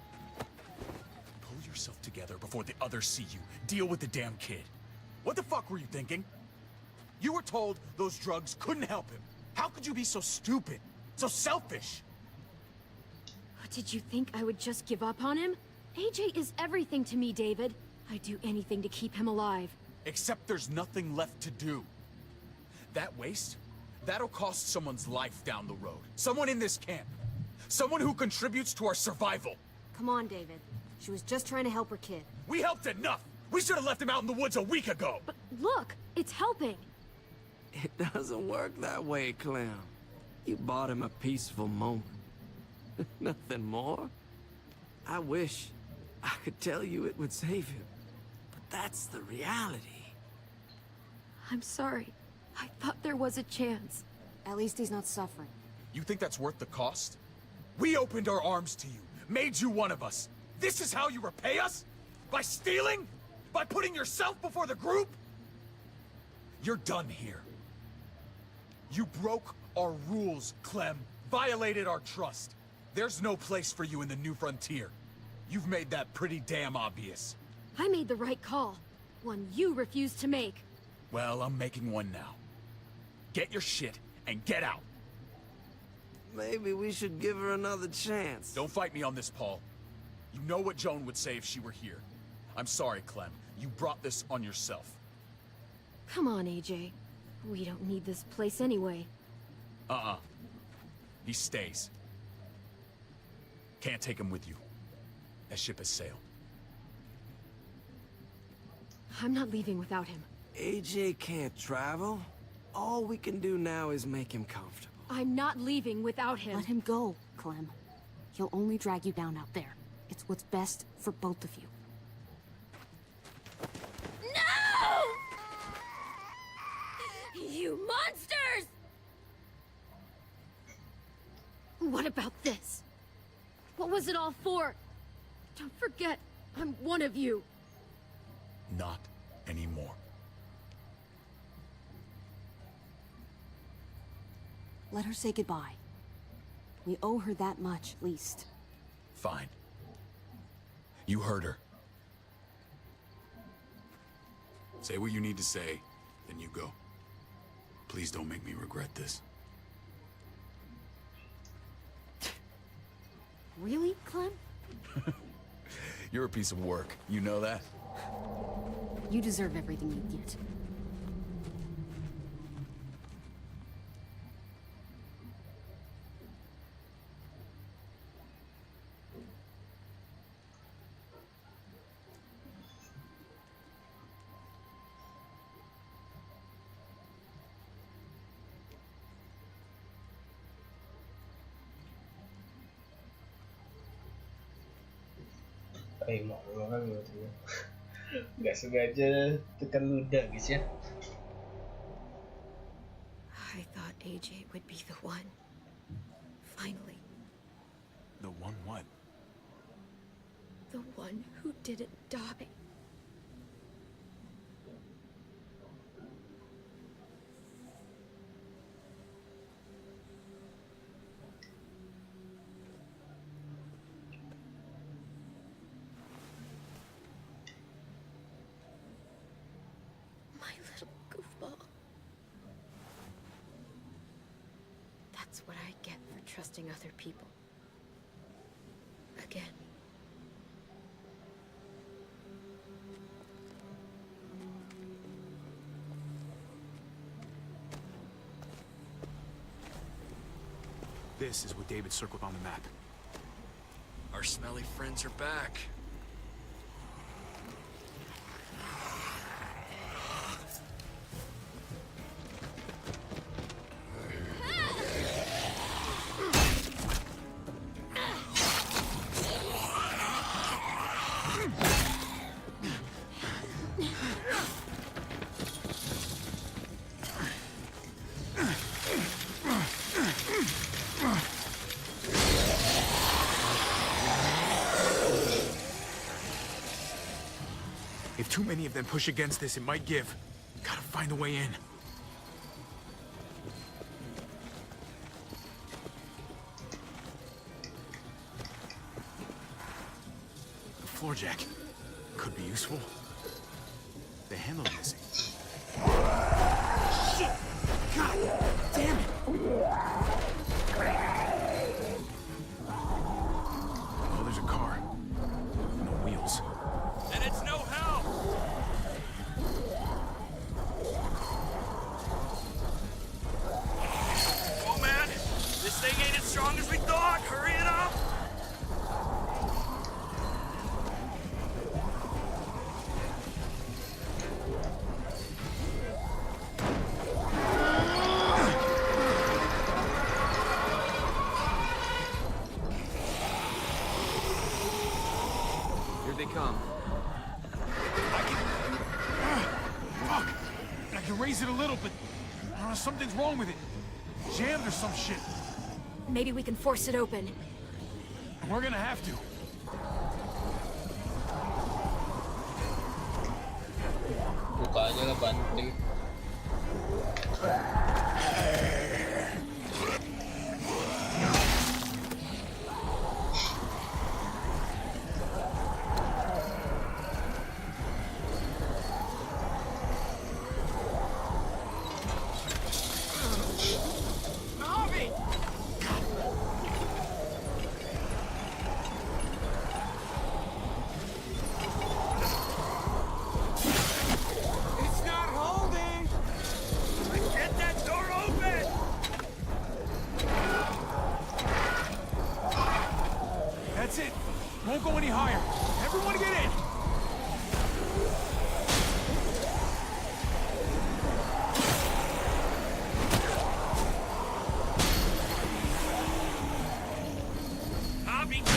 Pull yourself together before the others see you. Deal with the damn kid. What the fuck were you thinking? You were told those drugs couldn't help him. How could you be so stupid? So selfish? Did you think I would just give up on him? AJ is everything to me, David. I'd do anything to keep him alive. Except there's nothing left to do. That waste, that'll cost someone's life down the road. Someone in this camp. Someone who contributes to our survival. Come on, David. She was just trying to help her kid. We helped enough! We should have left him out in the woods a week ago! But look, it's helping. It doesn't work that way, Clem. You bought him a peaceful moment. Nothing more. I wish I could tell you it would save him. But that's the reality. I'm sorry. I thought there was a chance. At least he's not suffering. You think that's worth the cost? We opened our arms to you, made you one of us. This is how you repay us? By stealing? By putting yourself before the group? You're done here. You broke our rules, Clem. Violated our trust. There's no place for you in the new frontier. You've made that pretty damn obvious. I made the right call. One you refused to make. Well, I'm making one now. Get your shit and get out. Maybe we should give her another chance. Don't fight me on this, Paul. You know what Joan would say if she were here. I'm sorry, Clem. You brought this on yourself. Come on, AJ. We don't need this place anyway. He stays. Can't take him with you. That ship has sailed. I'm not leaving without him. AJ can't travel. All we can do now is make him comfortable. I'm not leaving without him. Let him go, Clem. He'll only drag you down out there. It's what's best for both of you. No! You monsters! What about this? What was it all for? Don't forget, I'm one of you. Not anymore. Let her say goodbye. We owe her that much, at least. Fine. You heard her. Say what you need to say, then you go. Please don't make me regret this. Really, Clem? You're a piece of work. You know that? You deserve everything you get. Maaf orang gitu ya. Nggak sengaja tekan ludah guys ya. I thought AJ would be the one. Finally. The one what? The one who didn't die. That's what I get for trusting other people. Again. This is what David circled on the map. Our smelly friends are back. If too many of them push against this, it might give. Gotta find a way in. The floor jack could be useful. The handle's missing. come. Fuck! I can raise it a little, but something's wrong with it. Jammed or some shit. Maybe we can force it open. We're gonna have to. Bukanya lah banting. Won't go any higher. Everyone get in! Hobby, go!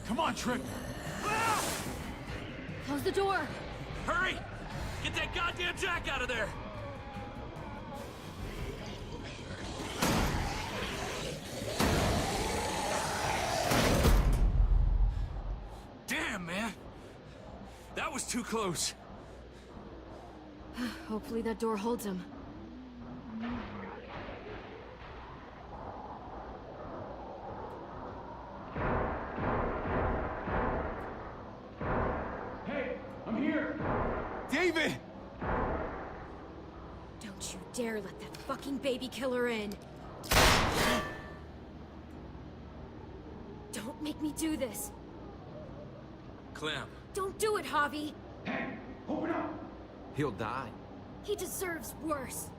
Come on, Trick! Close the door! Hurry! Get that goddamn jack out of there! Damn, man! That was too close. Hopefully that door holds him. David! Don't you dare let that fucking baby killer in! Don't make me do this! Clem. Don't do it, Javi! Open up! He'll die. He deserves worse!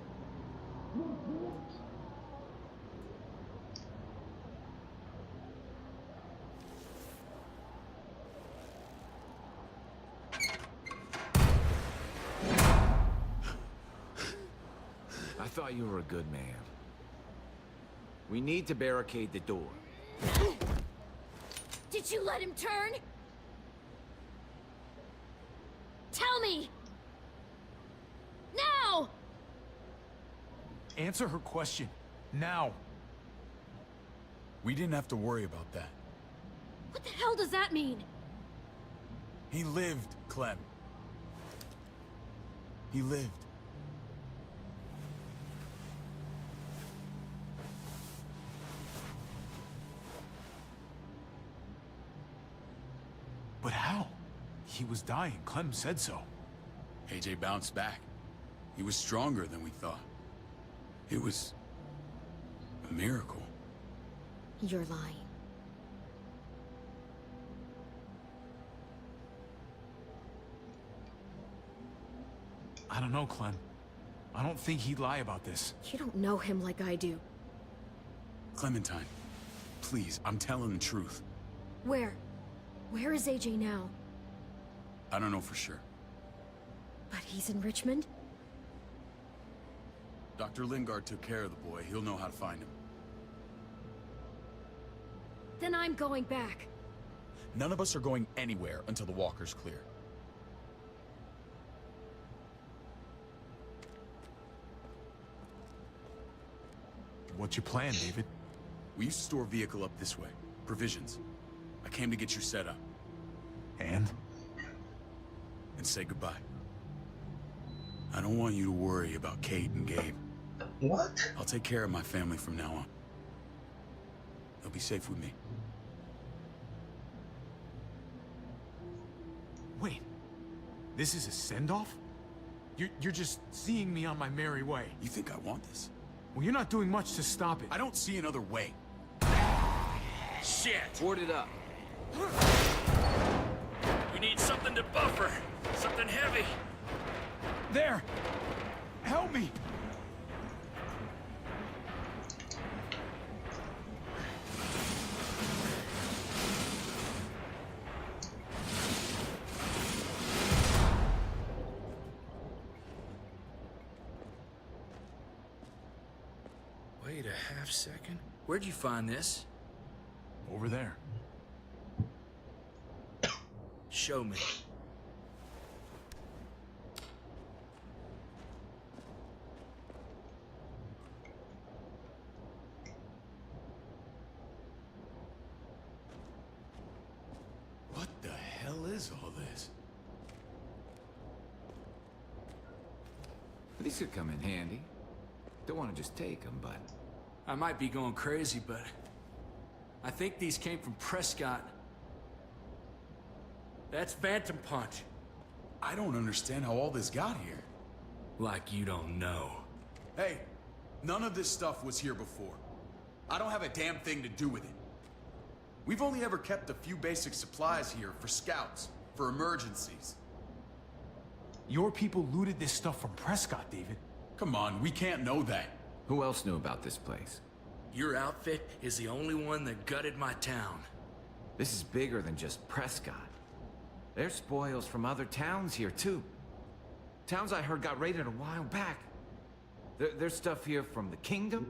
I thought you were a good man. We need to barricade the door. Did you let him turn? Tell me! Now! Answer her question. Now. We didn't have to worry about that. What the hell does that mean? He lived, Clem. He lived. But how? He was dying. Clem said so. AJ bounced back. He was stronger than we thought. It was a miracle. You're lying. I don't know, Clem. I don't think he'd lie about this. You don't know him like I do. Clementine, please, I'm telling the truth. Where? Where is AJ now? I don't know for sure. But he's in Richmond? Dr. Lingard took care of the boy. He'll know how to find him. Then I'm going back. None of us are going anywhere until the walker's clear. What's your plan, David? We used to store a vehicle up this way. Provisions. I came to get you set up. And? And say goodbye. I don't want you to worry about Kate and Gabe. What? I'll take care of my family from now on. They'll be safe with me. Wait. This is a send-off? You're just seeing me on my merry way. You think I want this? Well, you're not doing much to stop it. I don't see another way. Shit! Board it up. We We need something to buffer. Something heavy. There! Help me! Wait a half second. Where'd you find this? Over there. Show me. What the hell is all this? These could come in handy. Don't want to just take them, but... I might be going crazy, but... I think these came from Prescott. That's Phantom Punch. I don't understand how all this got here. Like you don't know. Hey, none of this stuff was here before. I don't have a damn thing to do with it. We've only ever kept a few basic supplies here for scouts, for emergencies. Your people looted this stuff from Prescott, David. Come on, we can't know that. Who else knew about this place? Your outfit is the only one that gutted my town. This is bigger than just Prescott. There's spoils from other towns here, too. Towns I heard got raided a while back. There's stuff here from the kingdom.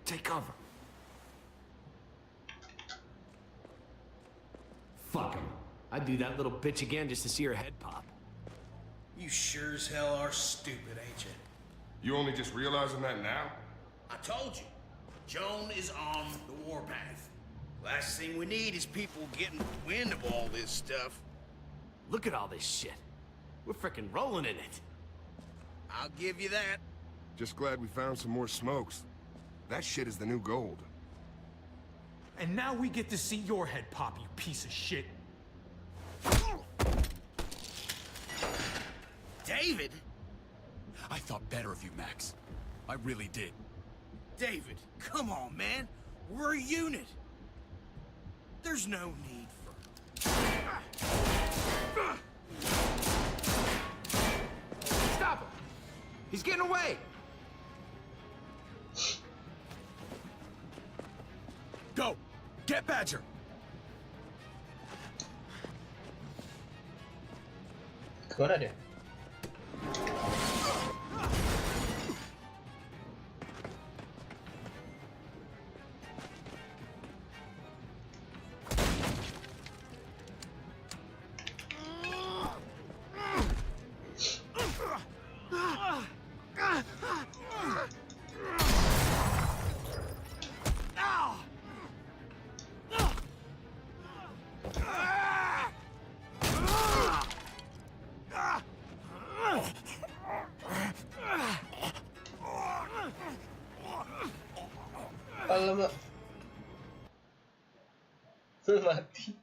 Take cover. Fuck him. I'd do that little bitch again just to see her head pop. You sure as hell are stupid, ain't you? You only just realizing that now? I told you. Joan is on the warpath. Last thing we need is people getting wind of all this stuff. Look at all this shit. We're frickin' rolling in it. I'll give you that. Just glad we found some more smokes. That shit is the new gold. And now we get to see your head pop, you piece of shit. David? I thought better of you, Max. I really did. David, come on, man. We're a unit. There's no need for... Stop him! He's getting away! Go! Get Badger! Kemana dia? Alamak. Mati.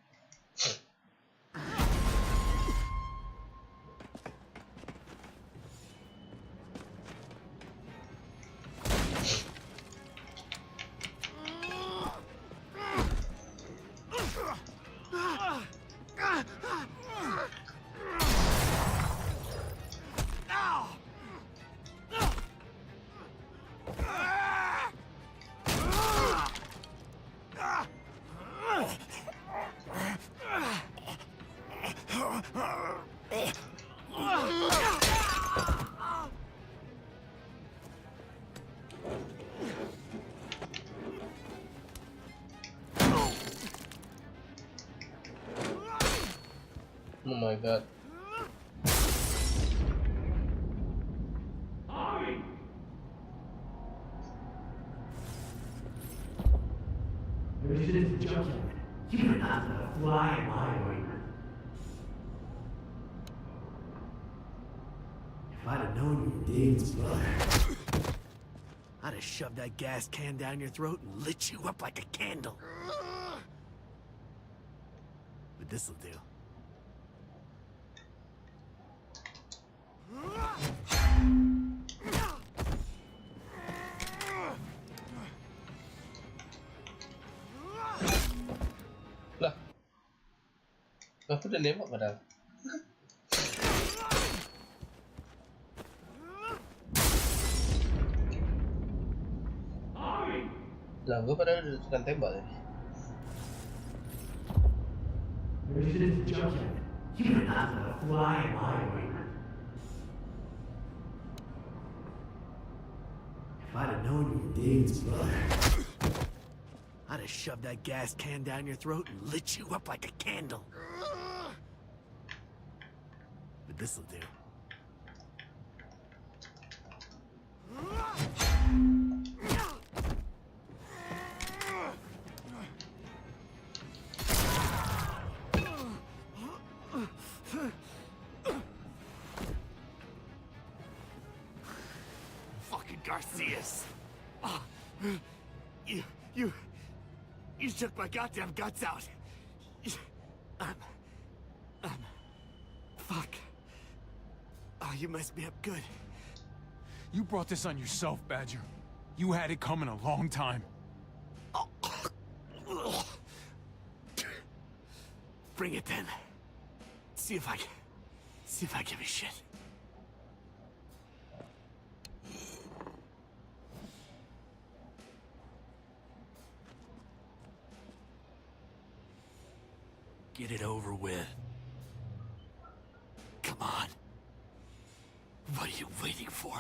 Oh my god. Ladies and gentlemen, you are not the fly my way. If I'd have known you were David's brother, I'd have shoved that gas can down your throat and lit you up like a candle. But this'll do. Waktu udah nembak padahal. Lah, gue padahal udah tekan tembak tadi. If I'd have known you were David's brother, I'd have shoved that gas can down your throat and lit you up like a candle. But this'll do. Fucking Garcias. Oh, you took my goddamn guts out. Fuck. Oh, you messed me up good. You brought this on yourself, Badger. You had it coming a long time. Bring it then. See if I give a shit. Get it over with. Come on. What are you waiting for?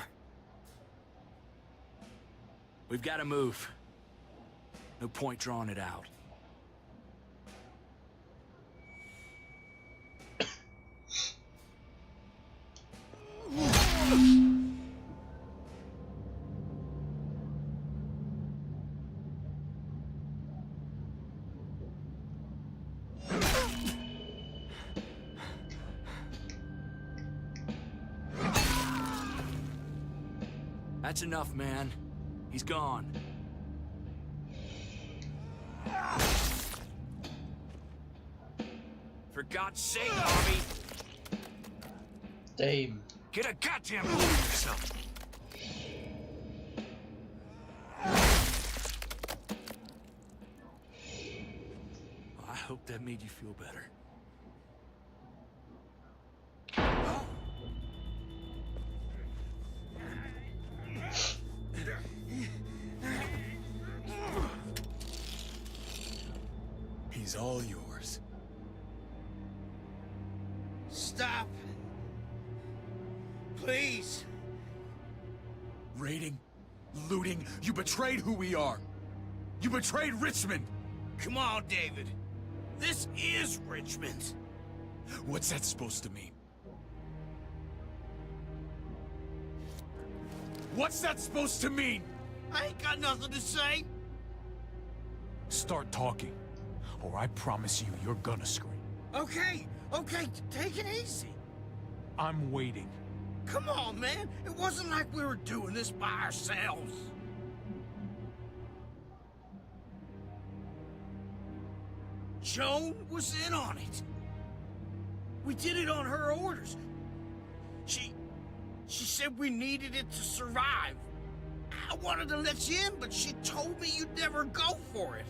We've got to move. No point drawing it out. That's enough, man. He's gone. For God's sake, Bobby! Damn. Get a goddamn hold of yourself! I hope that made you feel better. He's all yours. Stop. Please. Raiding, looting, you betrayed who we are. You betrayed Richmond. Come on, David. This is Richmond. What's that supposed to mean? What's that supposed to mean? I ain't got nothing to say. Start talking, or I promise you, you're gonna scream. Okay, take it easy. I'm waiting. Come on, man. It wasn't like we were doing this by ourselves. Joan was in on it. We did it on her orders. She said we needed it to survive. I wanted to let you in, but she told me you'd never go for it.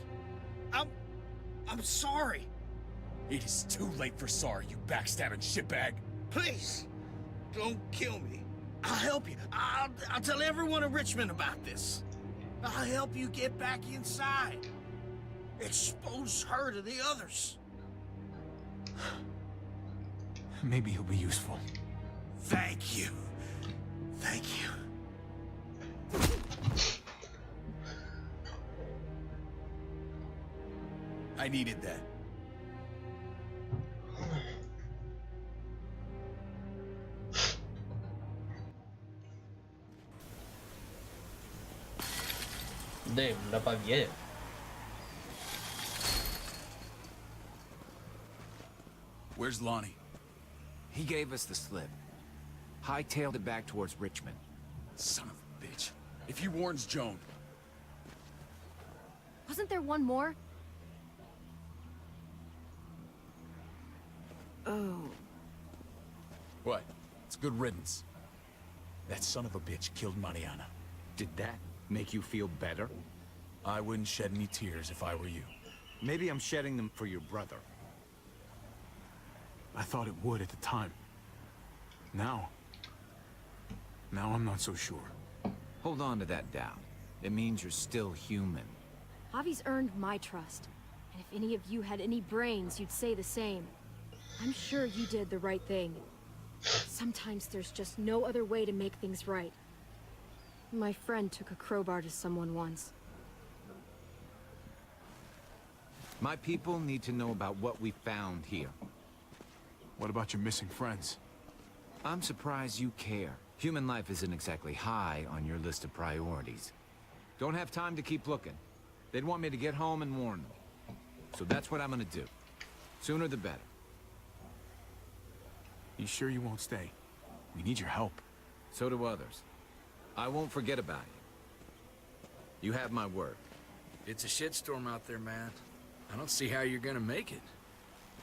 I'm sorry. It is too late for sorry, you backstabbing shitbag. Please, don't kill me. I'll help you. I'll tell everyone in Richmond about this. I'll help you get back inside. Expose her to the others. Maybe he'll be useful. Thank you. Thank you. I needed that. Damn, udah pagi aja. Where's Lonnie? He gave us the slip. Hightailed it back towards Richmond. Son of a bitch. If he warns Joan... Wasn't there one more? Oh. What? It's good riddance. That son of a bitch killed Mariana. Did that make you feel better? I wouldn't shed any tears if I were you. Maybe I'm shedding them for your brother. I thought it would at the time. Now I'm not so sure. Hold on to that doubt. It means you're still human. Javi's earned my trust. And if any of you had any brains, you'd say the same. I'm sure you did the right thing. Sometimes there's just no other way to make things right. My friend took a crowbar to someone once. My people need to know about what we found here. What about your missing friends? I'm surprised you care. Human life isn't exactly high on your list of priorities. Don't have time to keep looking. They'd want me to get home and warn them. So that's what I'm gonna do. Sooner the better. You sure you won't stay? We need your help. So do others. I won't forget about you. You have my word. It's a shitstorm out there, man. I don't see how you're gonna make it.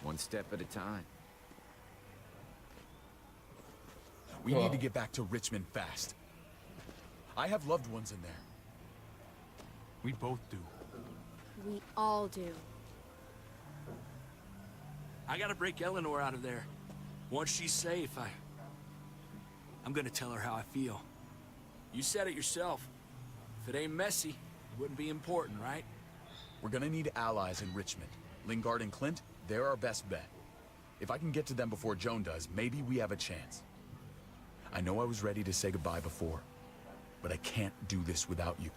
One step at a time. We need to get back to Richmond fast. I have loved ones in there. We both do. We all do. I gotta break Eleanor out of there. Once she's safe, I'm gonna tell her how I feel. You said it yourself. If it ain't messy, it wouldn't be important, right? We're gonna need allies in Richmond. Lingard and Clint, they're our best bet. If I can get to them before Joan does, maybe we have a chance. I know I was ready to say goodbye before, but I can't do this without you.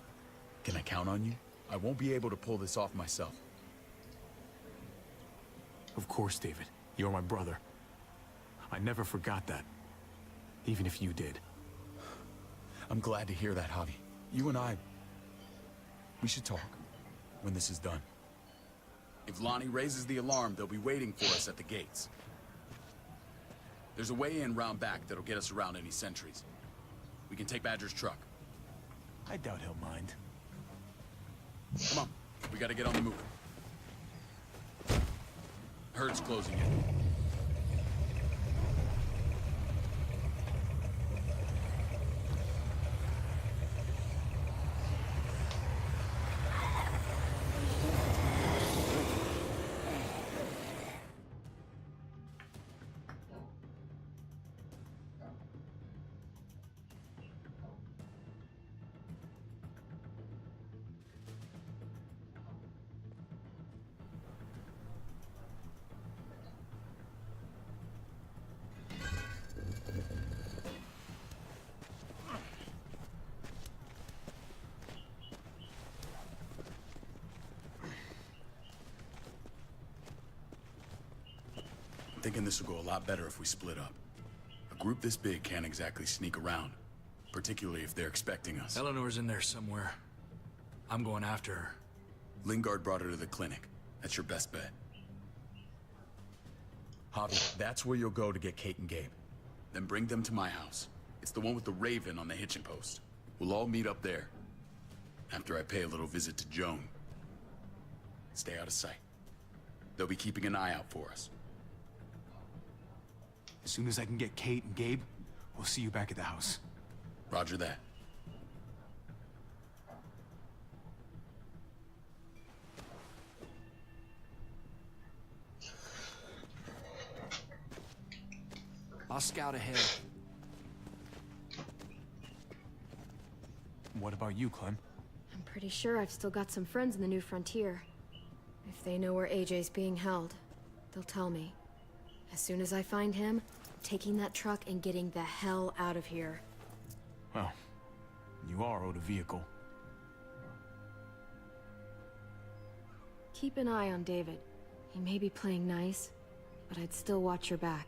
Can I count on you? I won't be able to pull this off myself. Of course, David. You're my brother. I never forgot that. Even if you did. I'm glad to hear that, Javi. You and I, we should talk when this is done. If Lonnie raises the alarm, they'll be waiting for us at the gates. There's a way in round back that'll get us around any sentries. We can take Badger's truck. I doubt he'll mind. Come on, we gotta get on the move. Herd's closing in. I'm thinking this will go a lot better if we split up. A group this big can't exactly sneak around, particularly if they're expecting us. Eleanor's in there somewhere. I'm going after her. Lingard brought her to the clinic. That's your best bet. Javi, that's where you'll go to get Kate and Gabe. Then bring them to my house. It's the one with the Raven on the hitching post. We'll all meet up there. After I pay a little visit to Joan. Stay out of sight. They'll be keeping an eye out for us. As soon as I can get Kate and Gabe, we'll see you back at the house. Roger that. I'll scout ahead. What about you, Clem? I'm pretty sure I've still got some friends in the New Frontier. If they know where AJ's being held, they'll tell me. As soon as I find him, I'm taking that truck and getting the hell out of here. Well, you are owed a vehicle. Keep an eye on David. He may be playing nice, but I'd still watch your back.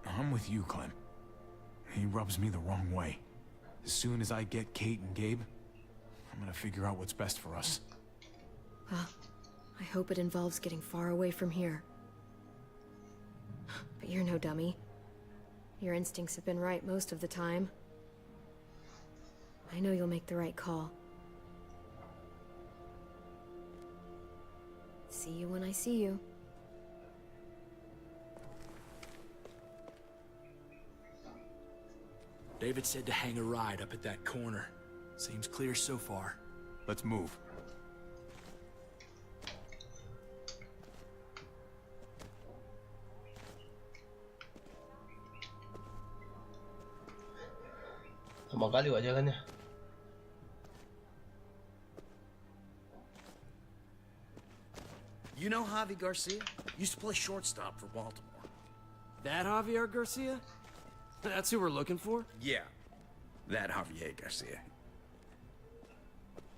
I'm with you, Clem. He rubs me the wrong way. As soon as I get Kate and Gabe, I'm gonna figure out what's best for us. Well, I hope it involves getting far away from here. But you're no dummy. Your instincts have been right most of the time. I know you'll make the right call. See you when I see you. David said to hang a ride up at that corner. Seems clear so far. Let's move. Lama kali Wak jalannya. You know Javi Garcia? Used to play shortstop for Baltimore. That Javier Garcia? That's who we're looking for? Yeah, that Javier Garcia.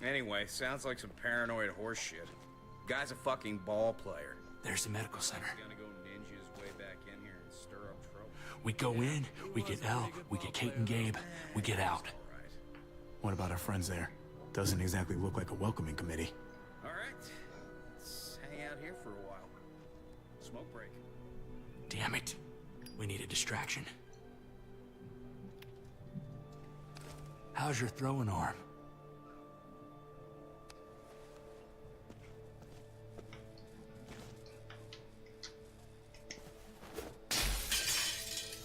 Anyway, sounds like some paranoid horse shit. Guy's a fucking ball player. There's the medical center. He's gonna go ninja his way back in here and stir up trouble. We go in, we get Elle, we get Kate and Gabe, we get out. What about our friends there? Doesn't exactly look like a welcoming committee. All right, let's hang out here for a while. Smoke break. Damn it. We need a distraction. How's your throwing arm?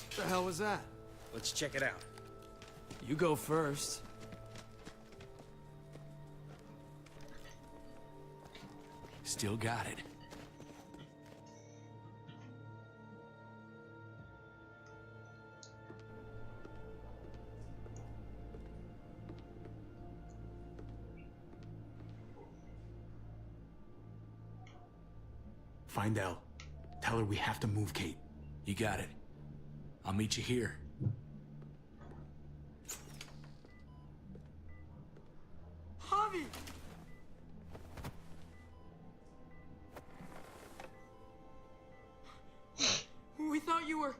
What the hell was that? Let's check it out. You go first. Still got it. Find Elle. Tell her we have to move Kate. You got it. I'll meet you here. Javi! We thought you were...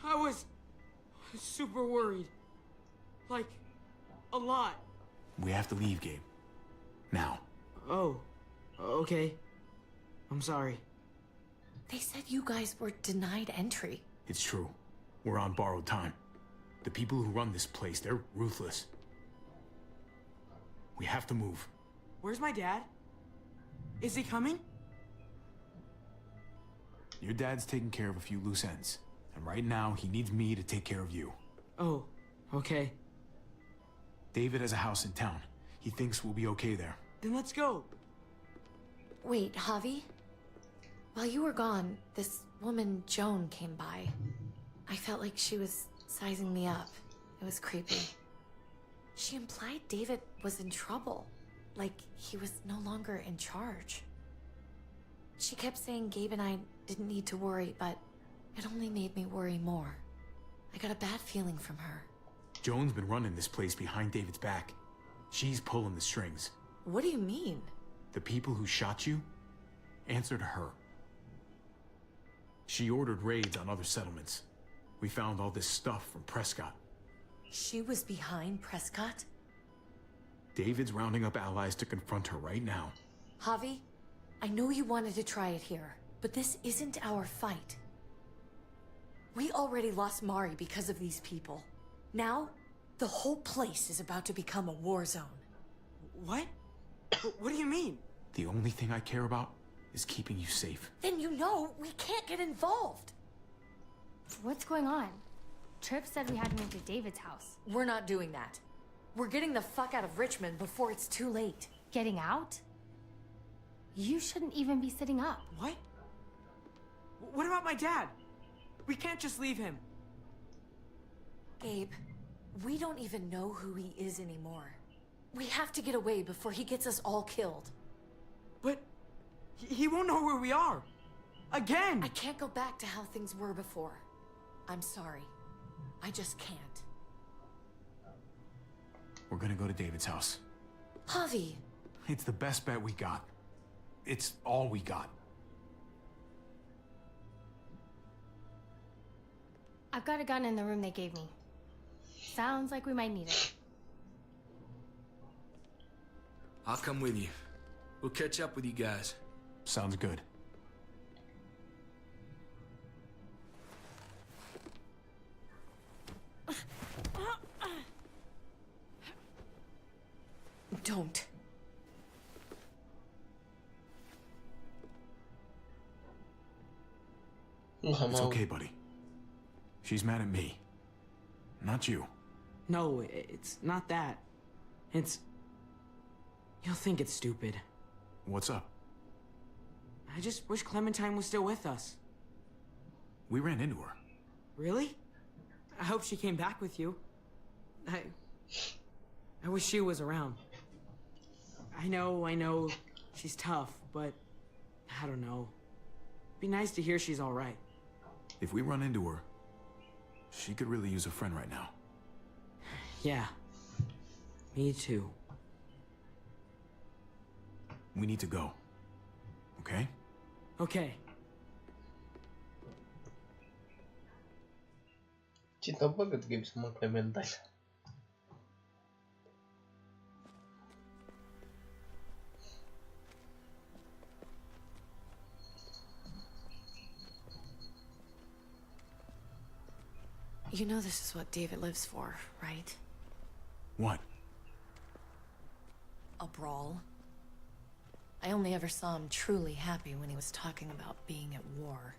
I was super worried. Like, a lot. We have to leave, Gabe. Now. Oh, okay. I'm sorry. They said you guys were denied entry. It's true. We're on borrowed time. The people who run this place, they're ruthless. We have to move. Where's my dad? Is he coming? Your dad's taking care of a few loose ends. And right now, he needs me to take care of you. Oh, okay. David has a house in town. He thinks we'll be okay there. Then let's go. Wait, Javi? While you were gone, this woman, Joan, came by. I felt like she was sizing me up. It was creepy. She implied David was in trouble. Like he was no longer in charge. She kept saying Gabe and I didn't need to worry, but it only made me worry more. I got a bad feeling from her. Joan's been running this place behind David's back. She's pulling the strings. What do you mean? The people who shot you answered her. She ordered raids on other settlements. We found all this stuff from Prescott. She was behind Prescott? David's rounding up allies to confront her right now. Javi, I know you wanted to try it here, but this isn't our fight. We already lost Mari because of these people. Now, the whole place is about to become a war zone. What? What do you mean? The only thing I care about is keeping you safe. Then you know we can't get involved. What's going on? Tripp said we had to move to David's house. We're not doing that. We're getting the fuck out of Richmond before it's too late. Getting out? You shouldn't even be sitting up. What? What about my dad? We can't just leave him. Gabe, we don't even know who he is anymore. We have to get away before he gets us all killed. But he won't know where we are. Again! I can't go back to how things were before. I'm sorry. I just can't. We're gonna go to David's house. Javi! It's the best bet we got. It's all we got. I've got a gun in the room they gave me. Sounds like we might need it. I'll come with you. We'll catch up with you guys. Sounds good. Don't. It's okay, buddy. She's mad at me. Not you. No, it's not that. It's... You'll think it's stupid. What's up? I just wish Clementine was still with us. We ran into her. Really? I hope she came back with you. I wish she was around. I know, she's tough, but I don't know. Be nice to hear she's all right. If we run into her, she could really use a friend right now. Yeah, me too. We need to go. Okay? Okay. Cinta banget game sama Clementine. You know this is what David lives for, right? What? A brawl. I only ever saw him truly happy when he was talking about being at war.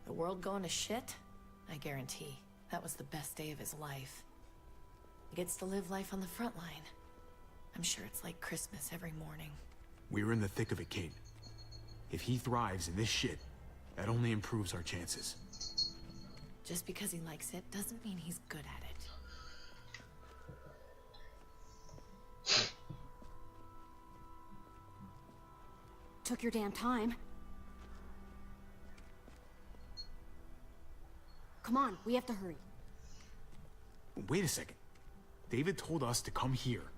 The world going to shit? I guarantee that was the best day of his life. He gets to live life on the front line. I'm sure it's like Christmas every morning. We're in the thick of it, Kate. If he thrives in this shit, that only improves our chances. Just because he likes it doesn't mean he's good at it. Took your damn time. Come on, we have to hurry. Wait a second. David told us to come here.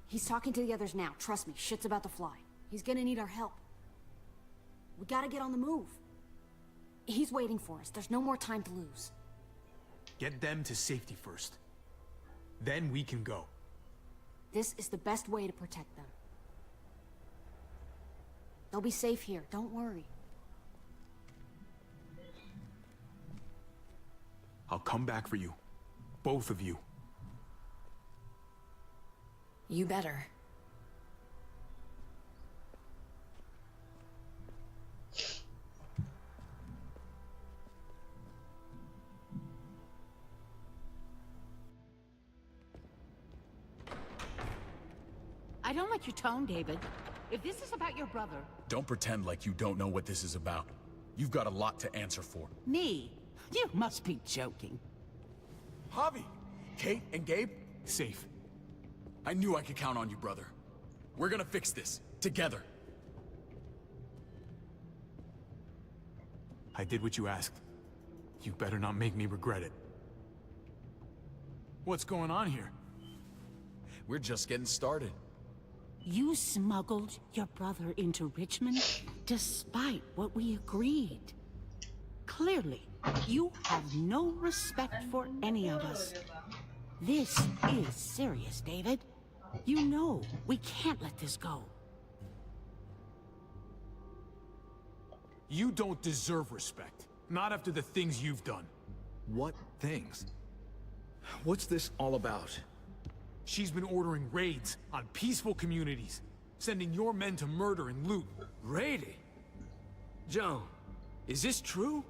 He's talking to the others now. Trust me, shit's about to fly. He's gonna need our help. We gotta get on the move. He's waiting for us. There's no more time to lose. Get them to safety first. Then we can go. This is the best way to protect them. They'll be safe here. Don't worry. I'll come back for you. Both of you. You better. I don't like your tone, David. If this is about your brother... Don't pretend like you don't know what this is about. You've got a lot to answer for. Me? You must be joking. Javi! Kate and Gabe? Safe. I knew I could count on you, brother. We're gonna fix this. Together. I did what you asked. You better not make me regret it. What's going on here? We're just getting started. You smuggled your brother into Richmond despite what we agreed. Clearly, you have no respect for any of us. This is serious, David. You know we can't let this go. You don't deserve respect. Not after the things you've done. What things? What's this all about? She's been ordering raids on peaceful communities, sending your men to murder and loot. Raiding? Joan, is this true?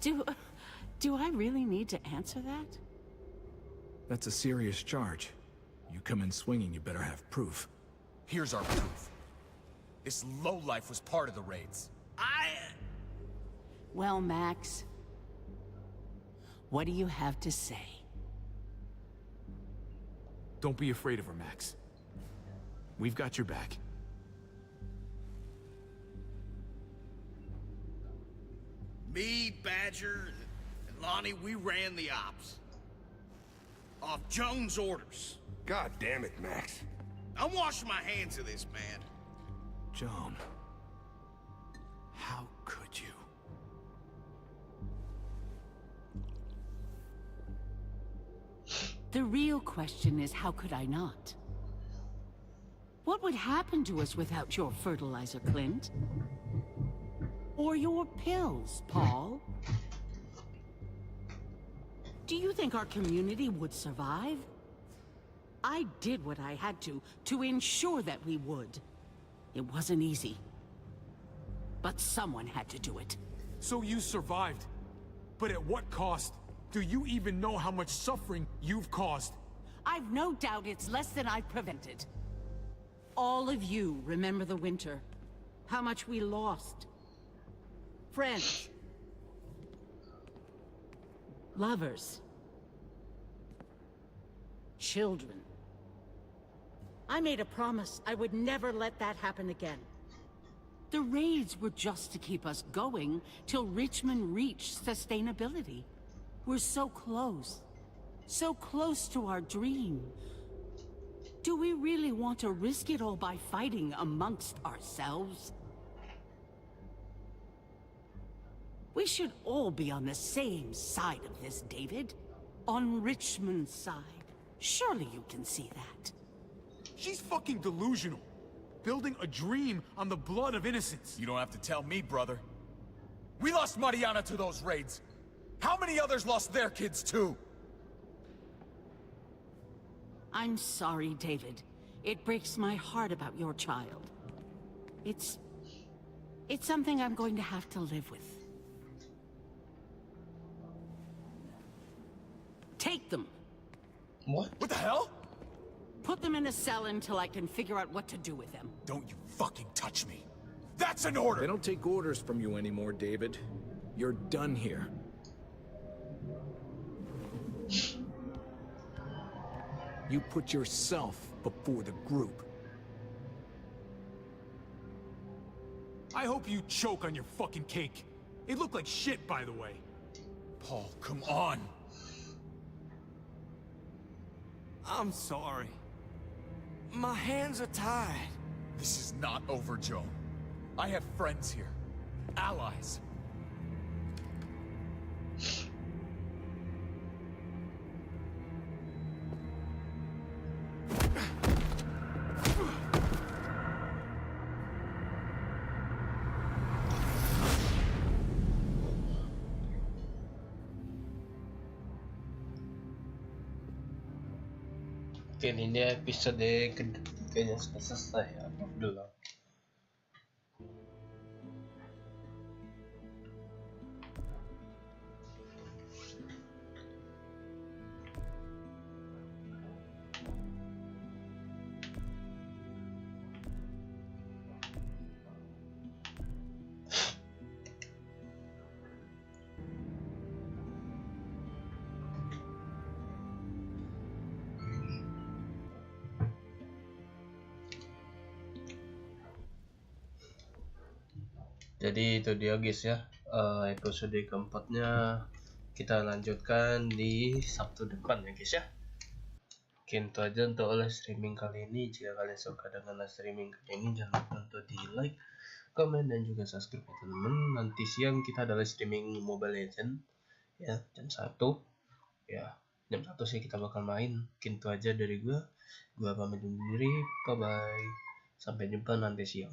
Do I really need to answer that? That's a serious charge. You come in swinging, you better have proof. Here's our proof. This lowlife was part of the raids. Well, Max, what do you have to say? Don't be afraid of her, Max. We've got your back. Me, Badger, and Lonnie, we ran the ops. Off Joan's orders. God damn it, Max. I'm washing my hands of this, man. Joan, how could you? The real question is, how could I not? What would happen to us without your fertilizer, Clint? Or your pills, Paul? Do you think our community would survive? I did what I had to ensure that we would. It wasn't easy. But someone had to do it. So you survived. But at what cost? Do you even know how much suffering you've caused? I've no doubt it's less than I've prevented. All of you remember the winter. How much we lost. Friends. Lovers. children. I made a promise I would never let that happen again. The raids were just to keep us going till Richmond reached sustainability. We're so close to our dream. Do we really want to risk it all by fighting amongst ourselves? We should all be on the same side of this, David. On Richmond's side. Surely you can see that. She's fucking delusional. Building a dream on the blood of innocents. You don't have to tell me, brother. We lost Mariana to those raids. How many others lost their kids too? I'm sorry, David. It breaks my heart about your child. It's something I'm going to have to live with. Take them. What? What the hell? Put them in a cell until I can figure out what to do with them. Don't you fucking touch me. That's an order! They don't take orders from you anymore, David. You're done here. You put yourself before the group. I hope you choke on your fucking cake. It looked like shit, by the way. Paul, come on. I'm sorry. My hands are tied. This is not over, Joan. I have friends here. Allies. Oke, ini episode ketiganya sudah selesai ya, alhamdulillah. Jadi itu dia guys ya, episode keempatnya kita lanjutkan di Sabtu depan ya guys ya. Mungkin itu aja untuk live streaming kali ini. Jika kalian suka dengan live streaming kali ini, jangan lupa untuk di like, komen, dan juga subscribe ya teman-teman. Nanti siang kita ada live streaming Mobile Legends ya, jam 1 ya, jam 1 sih kita bakal main. Mungkin itu aja dari gua pamit undur diri, bye bye, sampai jumpa nanti siang.